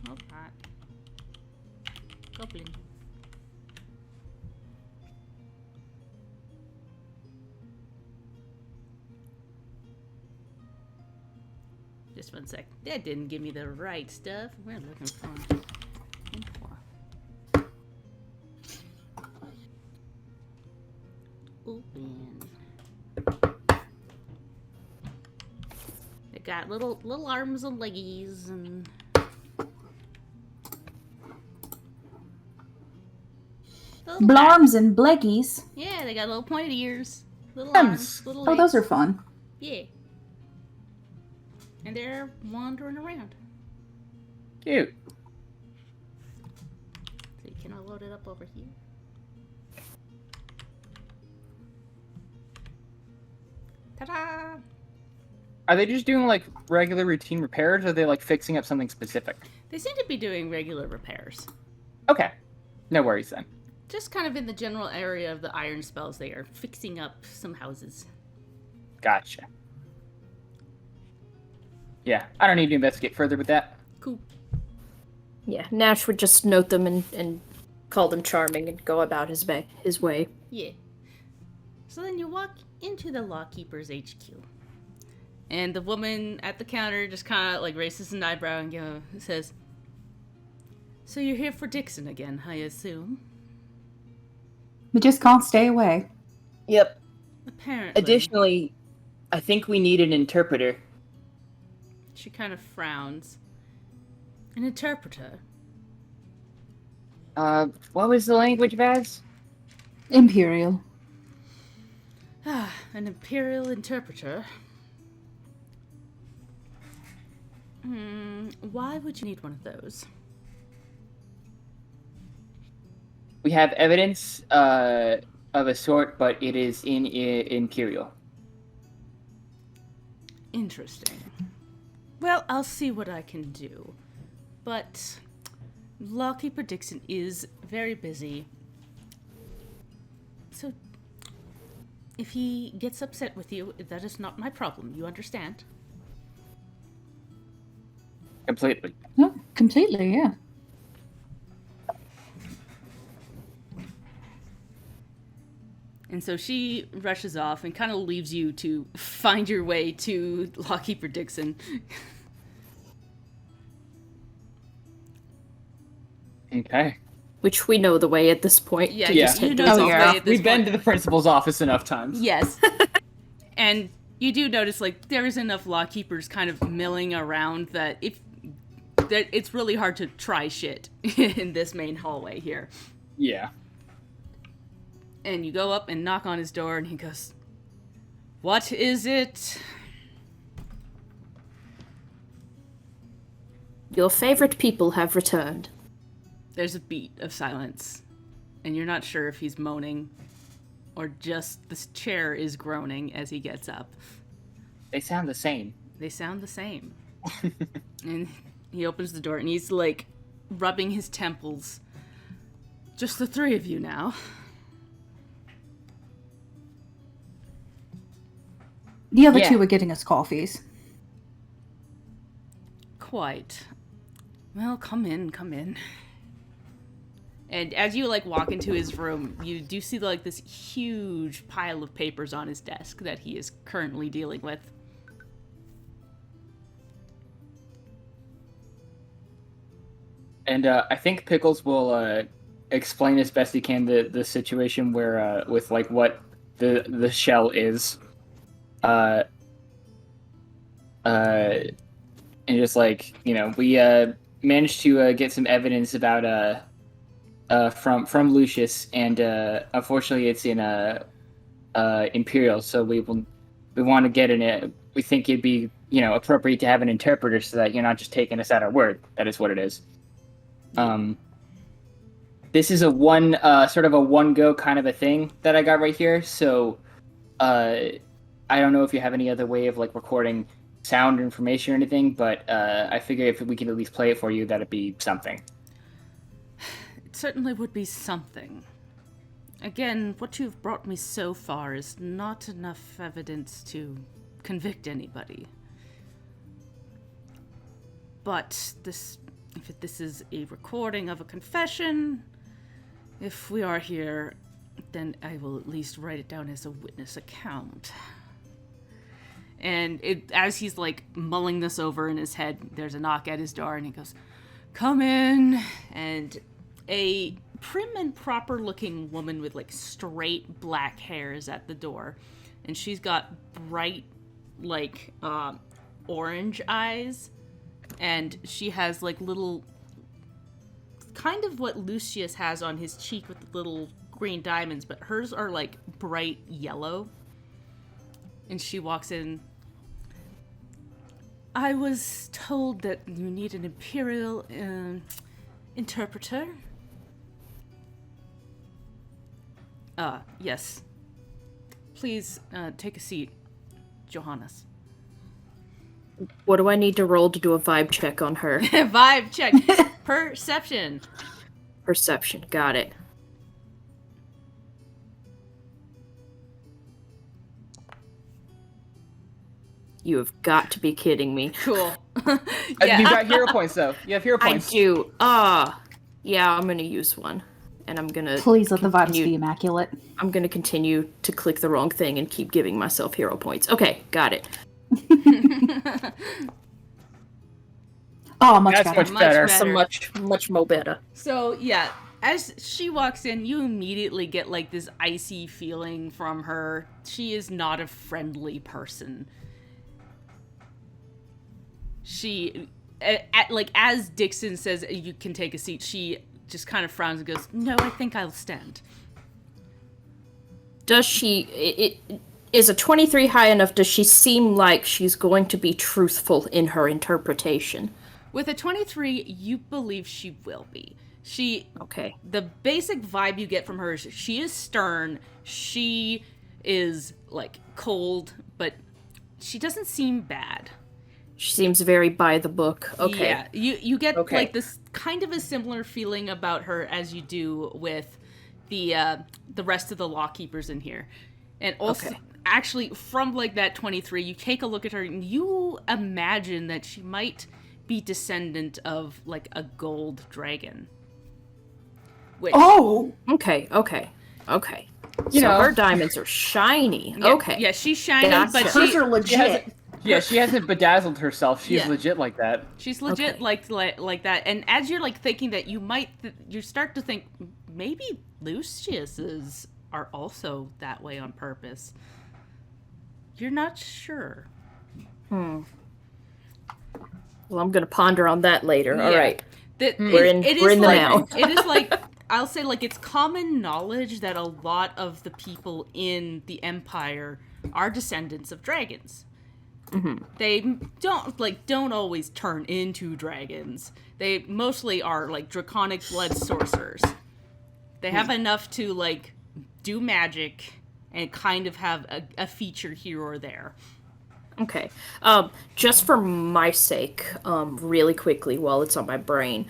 Oh, not. Goblin. Just 1 sec. That didn't give me the right stuff. We're looking for info. Open. They got little arms and leggies and little Blarms and bleggies. Yeah, they got little pointed ears, little arms, little legs. Oh, those are fun. Yeah. And they're wandering around. Cute. So can I load it up over here? Ta-da! Are they just doing like regular routine repairs, or are they like fixing up something specific? They seem to be doing regular repairs. Okay, no worries then. Just kind of in the general area of the iron spells, they are fixing up some houses. Gotcha. Yeah, I don't need to investigate further with that. Cool. Yeah, Nash would just note them and call them charming and go about his way. Yeah. So then you walk into the Lawkeeper's HQ. And the woman at the counter just kind of like raises an eyebrow and says, "So you're here for Dixon again, I assume?" We just can't stay away. Yep. Apparently. Additionally, I think we need an interpreter. She kind of frowns. An interpreter? What was the language, Vaz? Imperial. Ah, an imperial interpreter. Why would you need one of those? We have evidence of a sort, but it is in Imperial. Interesting. Well, I'll see what I can do. But Lawkeeper Dixon is very busy. So if he gets upset with you, that is not my problem. You understand? Completely. No, completely, yeah. And so she rushes off and kind of leaves you to find your way to Lawkeeper Dixon. Okay. Which we know the way at this point. Yeah, to you just know head the towards way it. at this We've been point. to the principal's office enough times. Yes. And you do notice, like, there is enough lawkeepers kind of milling around that it's really hard to try shit in this main hallway here. Yeah. And you go up and knock on his door, and he goes, "What is it?" Your favorite people have returned. There's a beat of silence, and you're not sure if he's moaning or just this chair is groaning as he gets up. They sound the same. They sound the same. And he opens the door, and he's, like, rubbing his temples. "Just the three of you now." The other Yeah. two were getting us coffees. Quite. Well, come in, come in. And as you, like, walk into his room, you do see, like, this huge pile of papers on his desk that he is currently dealing with. And I think Pickles will explain as best he can the situation where with like what the shell is, and just like we managed to get some evidence about from Lucius, and unfortunately it's in Imperial, so we want to get in it. We think it'd be appropriate to have an interpreter so that you're not just taking us at our word. That is what it is. This is a sort of a one go kind of a thing that I got right here. So, I don't know if you have any other way of like recording sound or information or anything, but I figure if we can at least play it for you, that'd be something. It certainly would be something. Again, what you've brought me so far is not enough evidence to convict anybody. But if this is a recording of a confession, if we are here, then I will at least write it down as a witness account. And as he's like mulling this over in his head, there's a knock at his door and he goes, "Come in." And a prim and proper looking woman with like straight black hair is at the door. And she's got bright like orange eyes. And she has like little, kind of what Lucius has on his cheek with the little green diamonds, but hers are like bright yellow. And she walks in. "I was told that you need an Imperial interpreter." Yes. Please take a seat, Johannes. What do I need to roll to do a vibe check on her? Vibe check. Perception. Perception. Got it. You have got to be kidding me. Cool. Yeah. You've got hero points, though. You have hero points. I do. Yeah, I'm gonna use one. And I'm gonna... Please let the vibes be immaculate. I'm gonna continue to click the wrong thing and keep giving myself hero points. Okay, got it. Oh, much That's better. much better. So much more better. So, yeah, as she walks in, you immediately get, like, this icy feeling from her. She is not a friendly person. She, like, as Dixon says, "You can take a seat," she just kind of frowns and goes, "No, I think I'll stand." Does she... Is a 23 high enough? Does she seem like she's going to be truthful in her interpretation? With a 23, you believe she will be. Okay. The basic vibe you get from her is she is stern, she is, like, cold, but she doesn't seem bad. She seems very by the book. Okay. Yeah, you get, Okay. like, this kind of a similar feeling about her as you do with the rest of the law keepers in here. And also... Okay. Actually, from, like, that 23, you take a look at her, and you imagine that she might be descendant of, like, a gold dragon. Which, Oh! Okay. You know. Her diamonds are shiny. yeah, Okay. Yeah, she's shiny, Gotcha. but Hers are legit. She hasn't bedazzled herself. She's Yeah. legit like that. she's legit Okay. like that. And as you're, like, thinking that, you start to think, maybe Lucius's are also that way on purpose. You're not sure. Well, I'm gonna ponder on that later. Yeah. All right. We're in the now. It is like, I'll say, like, it's common knowledge that a lot of the people in the Empire are descendants of dragons. Mm-hmm. They don't always turn into dragons. They mostly are, like, draconic blood sorcerers. They have enough to, like, do magic and kind of have a feature here or there. Okay. Just for my sake, really quickly while it's on my brain,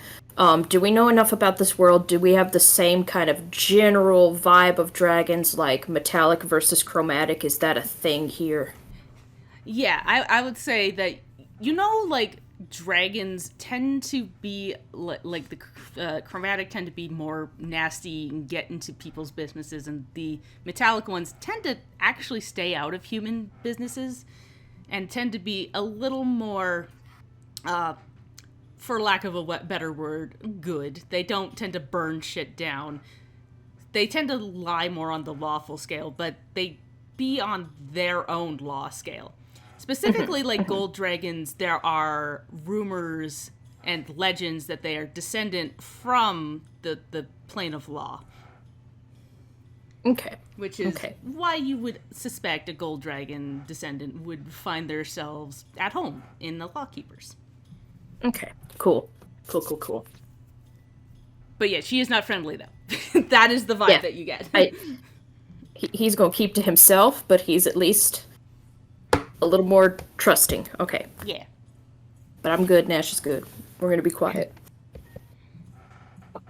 do we know enough about this world? Do we have the same kind of general vibe of dragons, like metallic versus chromatic? Is that a thing here? Yeah, I would say that, like, dragons tend to be like the chromatic tend to be more nasty and get into people's businesses, and the metallic ones tend to actually stay out of human businesses and tend to be a little more, for lack of a better word, good. They don't tend to burn shit down. They tend to lie more on the lawful scale, but they be on their own law scale. Specifically, like gold dragons, there are rumors and legends that they are descendant from the plane of law. Okay. Which is why you would suspect a gold dragon descendant would find themselves at home in the Lawkeepers. Okay. Cool. But yeah, she is not friendly, though. That is the vibe that you get. He's going to keep to himself, but he's at least a little more trusting. Okay. Yeah. But I'm good. Nash is good. We're going to be quiet.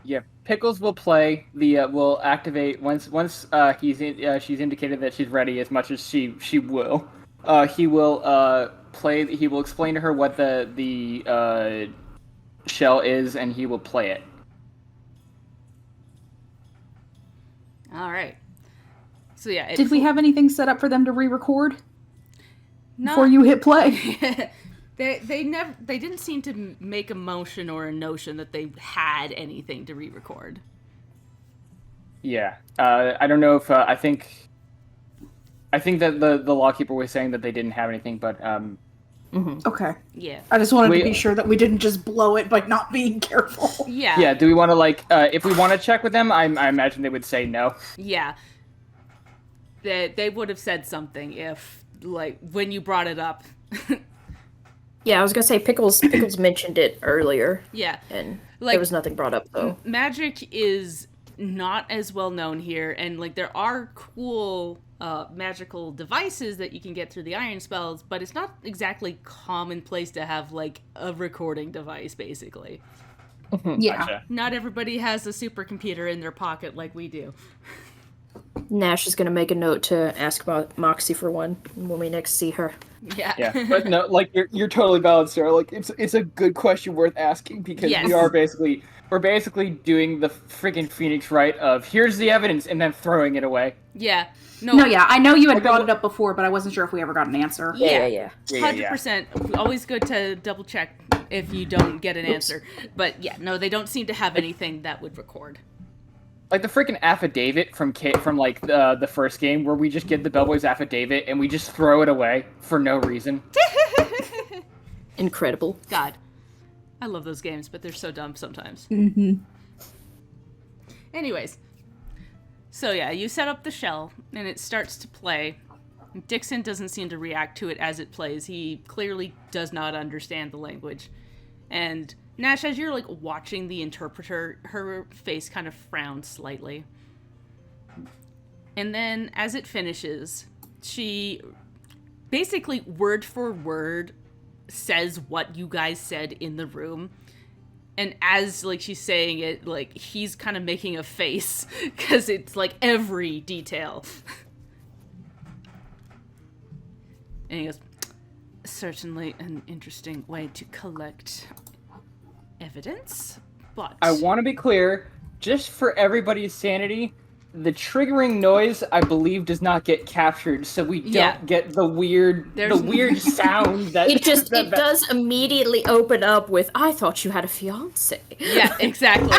Yeah, Pickles will play the will activate once she's indicated that she's ready as much as she will. He will play. He will explain to her what the shell is, and he will play it. All right. So yeah, Did we have anything set up for them to re-record before you hit play? They didn't seem to make a motion or a notion that they had anything to re-record. Yeah, I don't know if I think that the lawkeeper was saying that they didn't have anything, but Okay. Yeah. I just wanted to be sure that we didn't just blow it by not being careful. Yeah. Yeah. Do we want to if we want to check with them? I imagine they would say no. Yeah. They would have said something if when you brought it up. Yeah, I was gonna say Pickles mentioned it earlier. Yeah. And there was nothing brought up though. Magic is not as well known here, and there are cool magical devices that you can get through the iron spells, but it's not exactly commonplace to have a recording device, basically. Yeah. Gotcha. Not everybody has a supercomputer in their pocket like we do. Nash is gonna make a note to ask about Moxie for one when we next see her. Yeah. Yeah, but no, you're totally valid, Sarah. It's a good question worth asking because Yes. we're basically doing the freaking Phoenix right of here's the evidence and then throwing it away. Yeah. No, yeah, I know you had brought it up before, but I wasn't sure if we ever got an answer. Yeah. 100%. Always good to double check if you don't get an answer. But yeah, no, they don't seem to have anything that would record. Like the freaking affidavit from the first game where we just get the Bellboy's affidavit and we just throw it away for no reason. Incredible. God. I love those games, but they're so dumb sometimes. Mm-hmm. Anyways. So yeah, you set up the shell, and it starts to play. Dixon doesn't seem to react to it as it plays. He clearly does not understand the language. And Nash, as you're watching the interpreter, her face kind of frowns slightly. And then as it finishes, she basically word for word says what you guys said in the room. And as she's saying it, he's kind of making a face because it's every detail. And he goes, certainly an interesting way to collect evidence, but I want to be clear, just for everybody's sanity, the triggering noise, I believe, does not get captured, so we don't get the weird sound that It does immediately open up with, I thought you had a fiance. Yeah, exactly.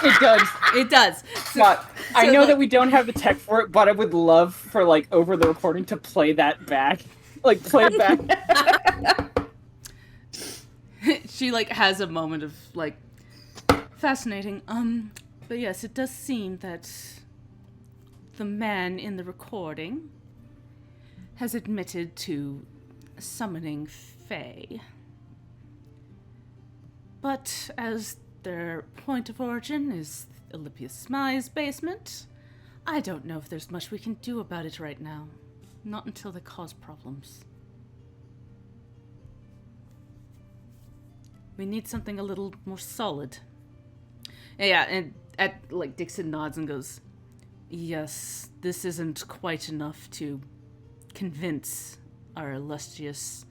It does. But I know that we don't have the tech for it, but I would love for over the recording to play that back. Play it back. She has a moment of fascinating. But yes, it does seem that the man in the recording has admitted to summoning Fae. But as their point of origin is Olympius Smy's basement, I don't know if there's much we can do about it right now. Not until they cause problems. We need something a little more solid. Yeah, and Dixon nods and goes, yes, this isn't quite enough to convince our illustrious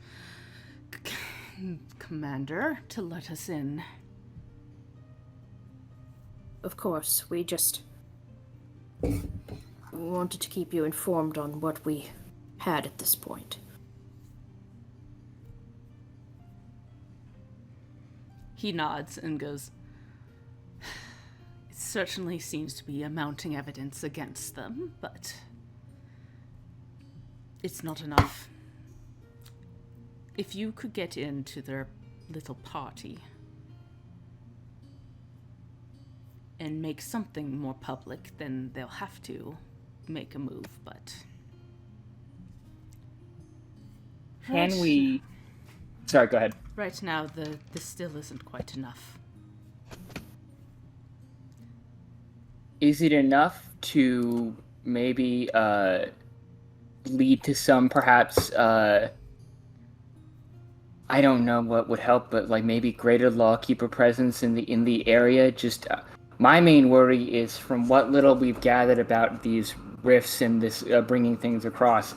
Commander, to let us in. Of course, we just wanted to keep you informed on what we had at this point. He nods and goes, it certainly seems to be a mounting evidence against them, but it's not enough. If you could get into their little party and make something more public, then they'll have to make a move, but... Can we... Sorry, go ahead. Right now, this still isn't quite enough. Is it enough to maybe lead to some, perhaps, I don't know what would help, but like maybe greater lawkeeper presence in the area? Just my main worry is from what little we've gathered about these rifts and this bringing things across.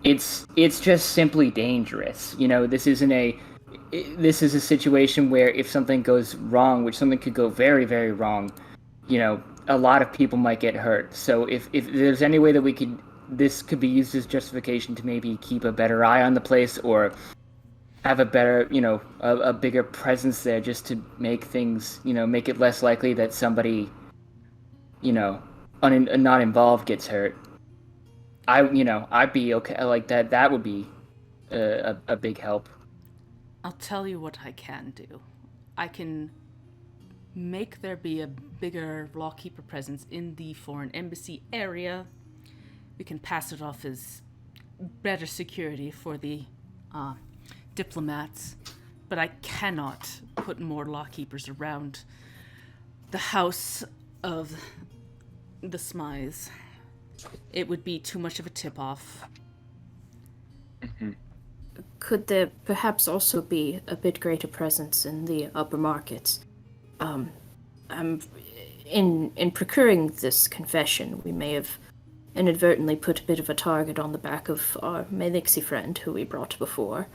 It's just simply dangerous. You know, this is a situation where if something goes wrong, which something could go very, very wrong, you know, a lot of people might get hurt. So if there's any way that this could be used as justification to maybe keep a better eye on the place or have a better, you know, a bigger presence there just to make things, you know, make it less likely that somebody, you know, not involved gets hurt. I'd be okay. Like that. That would be a big help. I'll tell you what I can do. I can make there be a bigger lawkeeper presence in the foreign embassy area. We can pass it off as better security for the diplomats, but I cannot put more lawkeepers around the house of the Smythes. It would be too much of a tip-off. Mm-hmm. Could there perhaps also be a bit greater presence in the upper markets? In procuring this confession, we may have inadvertently put a bit of a target on the back of our Melixi friend who we brought before.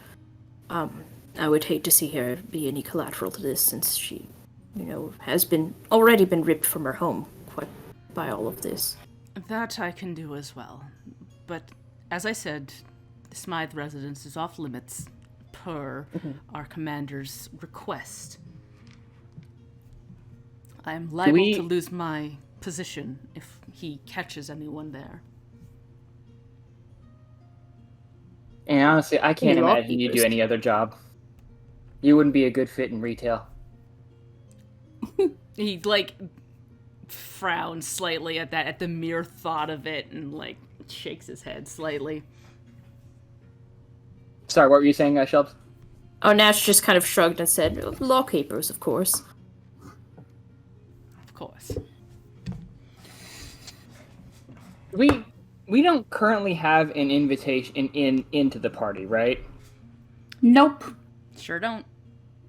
I would hate to see her be any collateral to this, since she, you know, has already been ripped from her home quite by all of this. That I can do as well. But, as I said, the Smythe residence is off limits per our commander's request. I am liable to lose my position if he catches anyone there. And honestly, I can't imagine you do any other job. You wouldn't be a good fit in retail. He, frowns slightly at the mere thought of it, and, shakes his head slightly. Sorry, what were you saying, Shelps? Oh, Nash just kind of shrugged and said, lawkeepers, of course. Of course. We don't currently have an invitation into the party, right? Nope. Sure don't.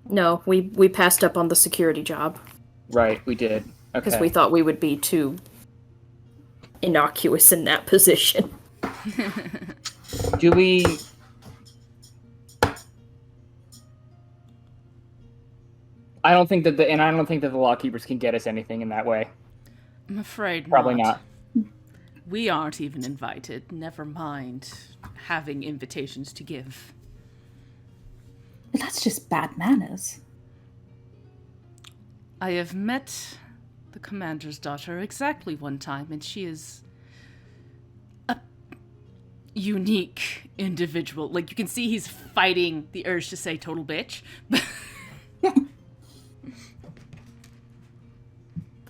No, we passed up on the security job. Right, we did. Okay. Because we thought we would be too innocuous in that position. Do we... I don't think that the lawkeepers can get us anything in that way. I'm afraid Probably not. We aren't even invited, never mind having invitations to give. That's just bad manners. I have met the commander's daughter exactly one time, and she is a unique individual. You can see he's fighting the urge to say total bitch.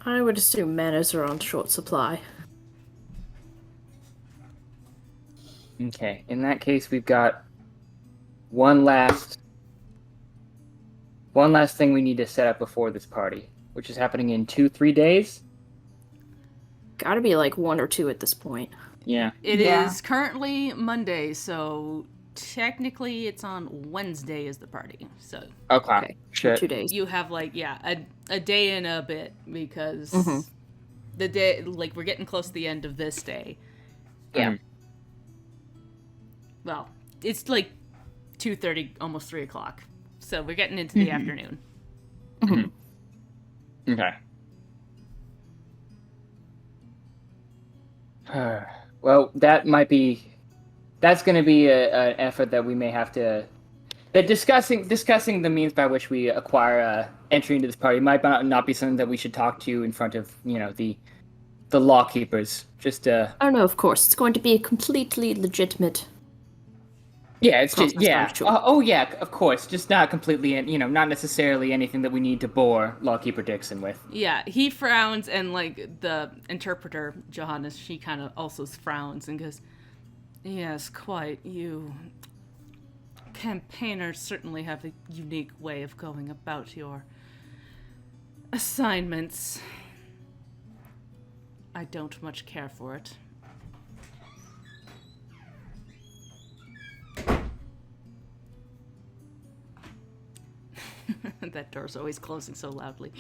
I would assume manners are on short supply. Okay, in that case, we've got one last thing we need to set up before this party, which is happening in 2-3 days. Gotta be 1 or 2 at this point. Yeah. It is currently Monday, so technically it's on Wednesday is the party. So Okay. Shit. 2 days. you have a day and a bit, because the day, we're getting close to the end of this day. Yeah. Well, it's 2:30, almost 3 o'clock. So we're getting into the afternoon. Okay. Well, that's going to be an effort that we may have to. That discussing the means by which we acquire entry into this party might not be something that we should talk to in front of the law keepers. Just Oh no, of course, it's going to be a completely legitimate. yeah, it's just process, I'm sure. Oh yeah, of course, just not completely, not necessarily anything that we need to bore Lawkeeper Dixon with. Yeah, he frowns, and like the interpreter Johannes, she kind of also frowns and goes, "Yes, quite. You campaigners certainly have a unique way of going about your assignments. I don't much care for it." That door's always closing so loudly.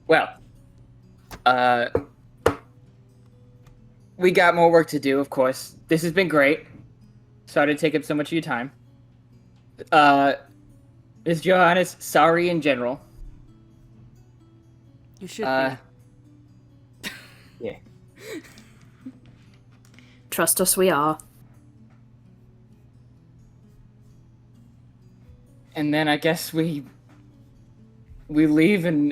Well, we got more work to do, of course. This has been great. Sorry to take up so much of your time. Ms. Johannes, sorry in general. You should be. Yeah. Trust us, we are. And then I guess we leave and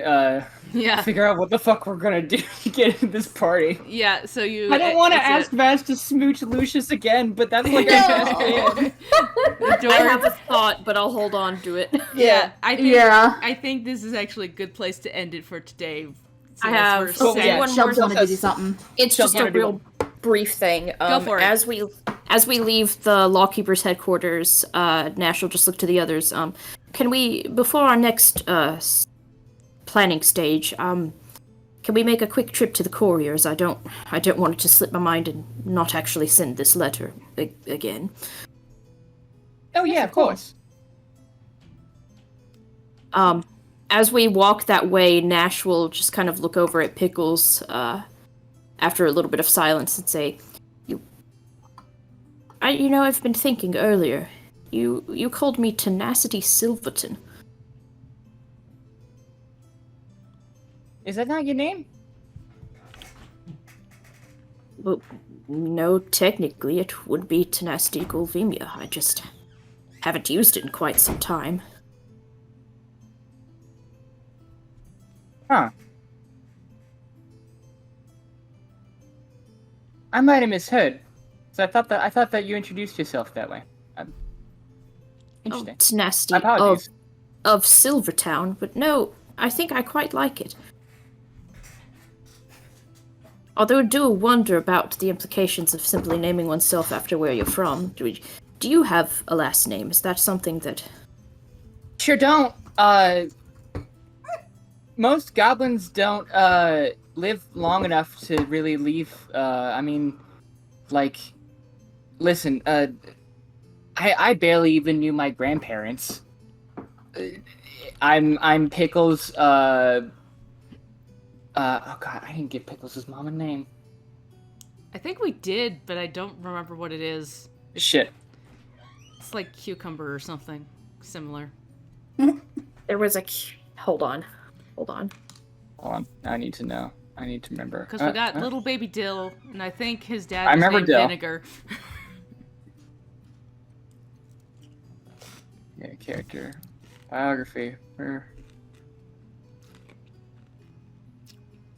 Yeah. figure out what the fuck we're gonna do to get into this party. Yeah, so you... I don't want to it's ask Vash to smooch Lucius again, but that's like our best fan. the door... I have a thought, but I'll hold on to it. Yeah, I think, Yeah. I think this is actually a good place to end it for today. I have we're Well, set. yeah, one more. Shelby's want to give you something. It's Shelby's just a wanna do real brief thing. Go for it. As we leave the Lawkeeper's headquarters, Nash will just look to the others. Can we, before our next planning stage, can we make a quick trip to the couriers? I don't want it to slip my mind and not actually send this letter again. Oh yeah, of course. As we walk that way, Nash will just kind of look over at Pickles after a little bit of silence and say, I've been thinking earlier. You called me Tenacity Silverton. Is that not your name? Well, no, technically it would be Tenacity Golvemia. I just haven't used it in quite some time. Huh. I might have misheard. So I thought that you introduced yourself that way. Interesting. Tenacity My apologies. of Silvertown, but no, I think I quite like it. Although I do wonder about the implications of simply naming oneself after where you're from. Do you have a last name? Is that something that... Sure don't. Most goblins don't live long enough to really leave. Listen. I barely even knew my grandparents. I'm Pickles. Oh god, I didn't give Pickles his mom a name. I think we did, but I don't remember what it is. Shit. It's like cucumber or something similar. There was a... Hold on. Hold on. I need to know. I need to remember. Because we got little baby Dill, and I think his dad I was remember named Dill. Vinegar. Yeah, character. Biography. Where?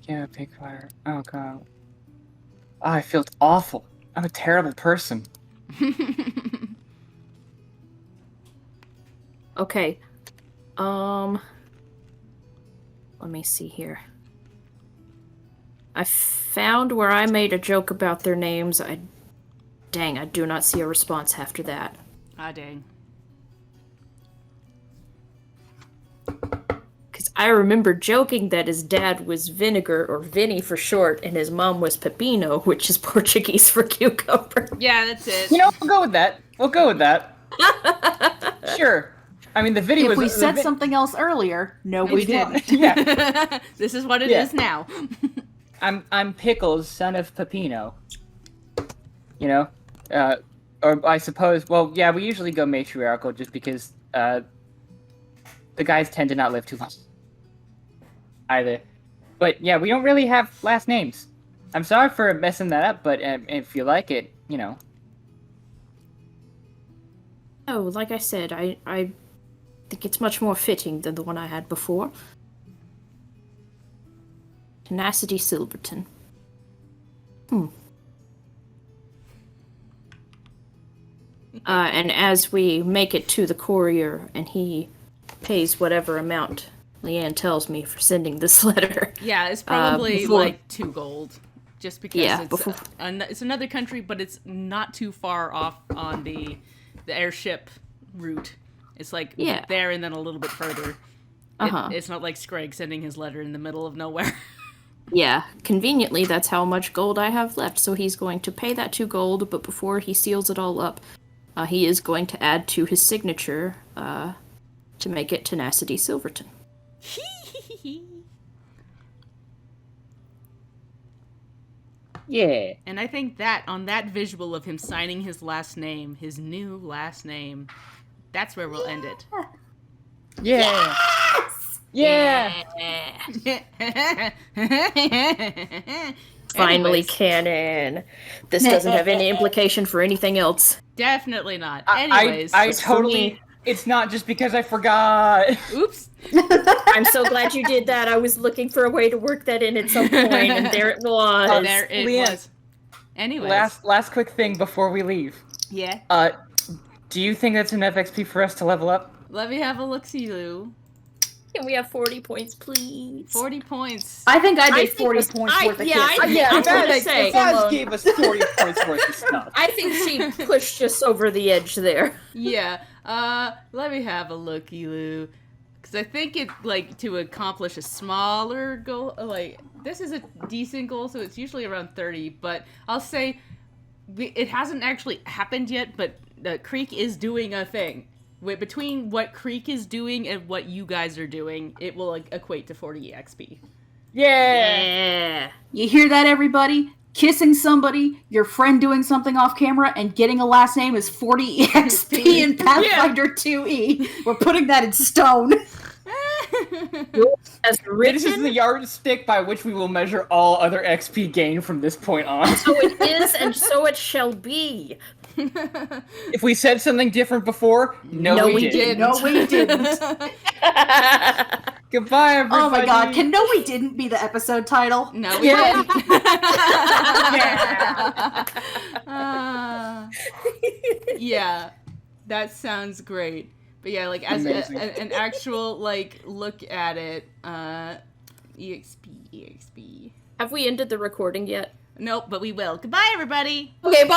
Yeah, pig fire. Oh god. Oh, I feel awful. I'm a terrible person. Okay. Let me see here. I found where I made a joke about their names. Dang, I do not see a response after that. Ah, dang. Because I remember joking that his dad was Vinegar, or Vinny for short, and his mom was Pepino, which is Portuguese for cucumber. Yeah, that's it. You know, we'll go with that. Sure. I mean, the video If was. we said something else earlier, no, we didn't. Yeah. This is what it Yeah. is now. I'm Pickles, son of Pepino. You know, or I suppose, well, yeah, we usually go matriarchal just because the guys tend to not live too long either. But yeah, we don't really have last names. I'm sorry for messing that up, but if you like it, you know. Oh, like I said, I think it's much more fitting than the one I had before. Tenacity Silverton. And as we make it to the courier and he pays whatever amount Leanne tells me for sending this letter. Yeah, it's probably before- like 2 gold. Just because Yeah, it's, before- it's another country, but it's not too far off on the airship route. It's like Yeah. there and then a little bit further. Uh-huh. It's not like Scrag sending his letter in the middle of nowhere. Yeah, conveniently, that's how much gold I have left. So he's going to pay that 2 gold, but before he seals it all up, he is going to add to his signature to make it Tenacity Silverton. Yeah. And I think that on that visual of him signing his last name, his new last name, that's where we'll end it. Yeah. Yeah. Finally, Anyways, canon. This doesn't have any implication for anything else. definitely not. I Anyways, totally. It's not just because I forgot. oops. I'm so glad you did that. I was looking for a way to work that in at some point, and there it was. There it Leanne, was. Anyways, Last quick thing before we leave. yeah. Do you think that's enough XP for us to level up? Let me have a look-see, Lou. Can we have 40 points, please? 40 points. I think I'd I take think 40 this- points I- worth of yeah, I- kisses. yeah, I was gonna say. Faz gave us 40 points worth of stuff. I think she pushed us over the edge there. Yeah. Let me have a looky, Lou. Because I think it, like, to accomplish a smaller goal, like, this is a decent goal, so it's usually around 30, but I'll say it hasn't actually happened yet, but Creek is doing a thing. Between what Creek is doing and what you guys are doing, it will equate to 40 XP. Yeah. You hear that, everybody? Kissing somebody, your friend doing something off camera, and getting a last name is 40 EXP in Pathfinder 2E. We're putting that in stone. As This is written, the yardstick by which we will measure all other XP gained from this point on. so it is, and so it shall be. If we said something different before, no, we didn't. No, we didn't. Goodbye, everybody. Oh my god, can No We Didn't be the episode title? No, we Yeah. didn't. Yeah, that sounds great. But yeah, like as an actual like look at it, exp. Have we ended the recording yet? Nope, but we will. Goodbye, everybody. Okay, bye!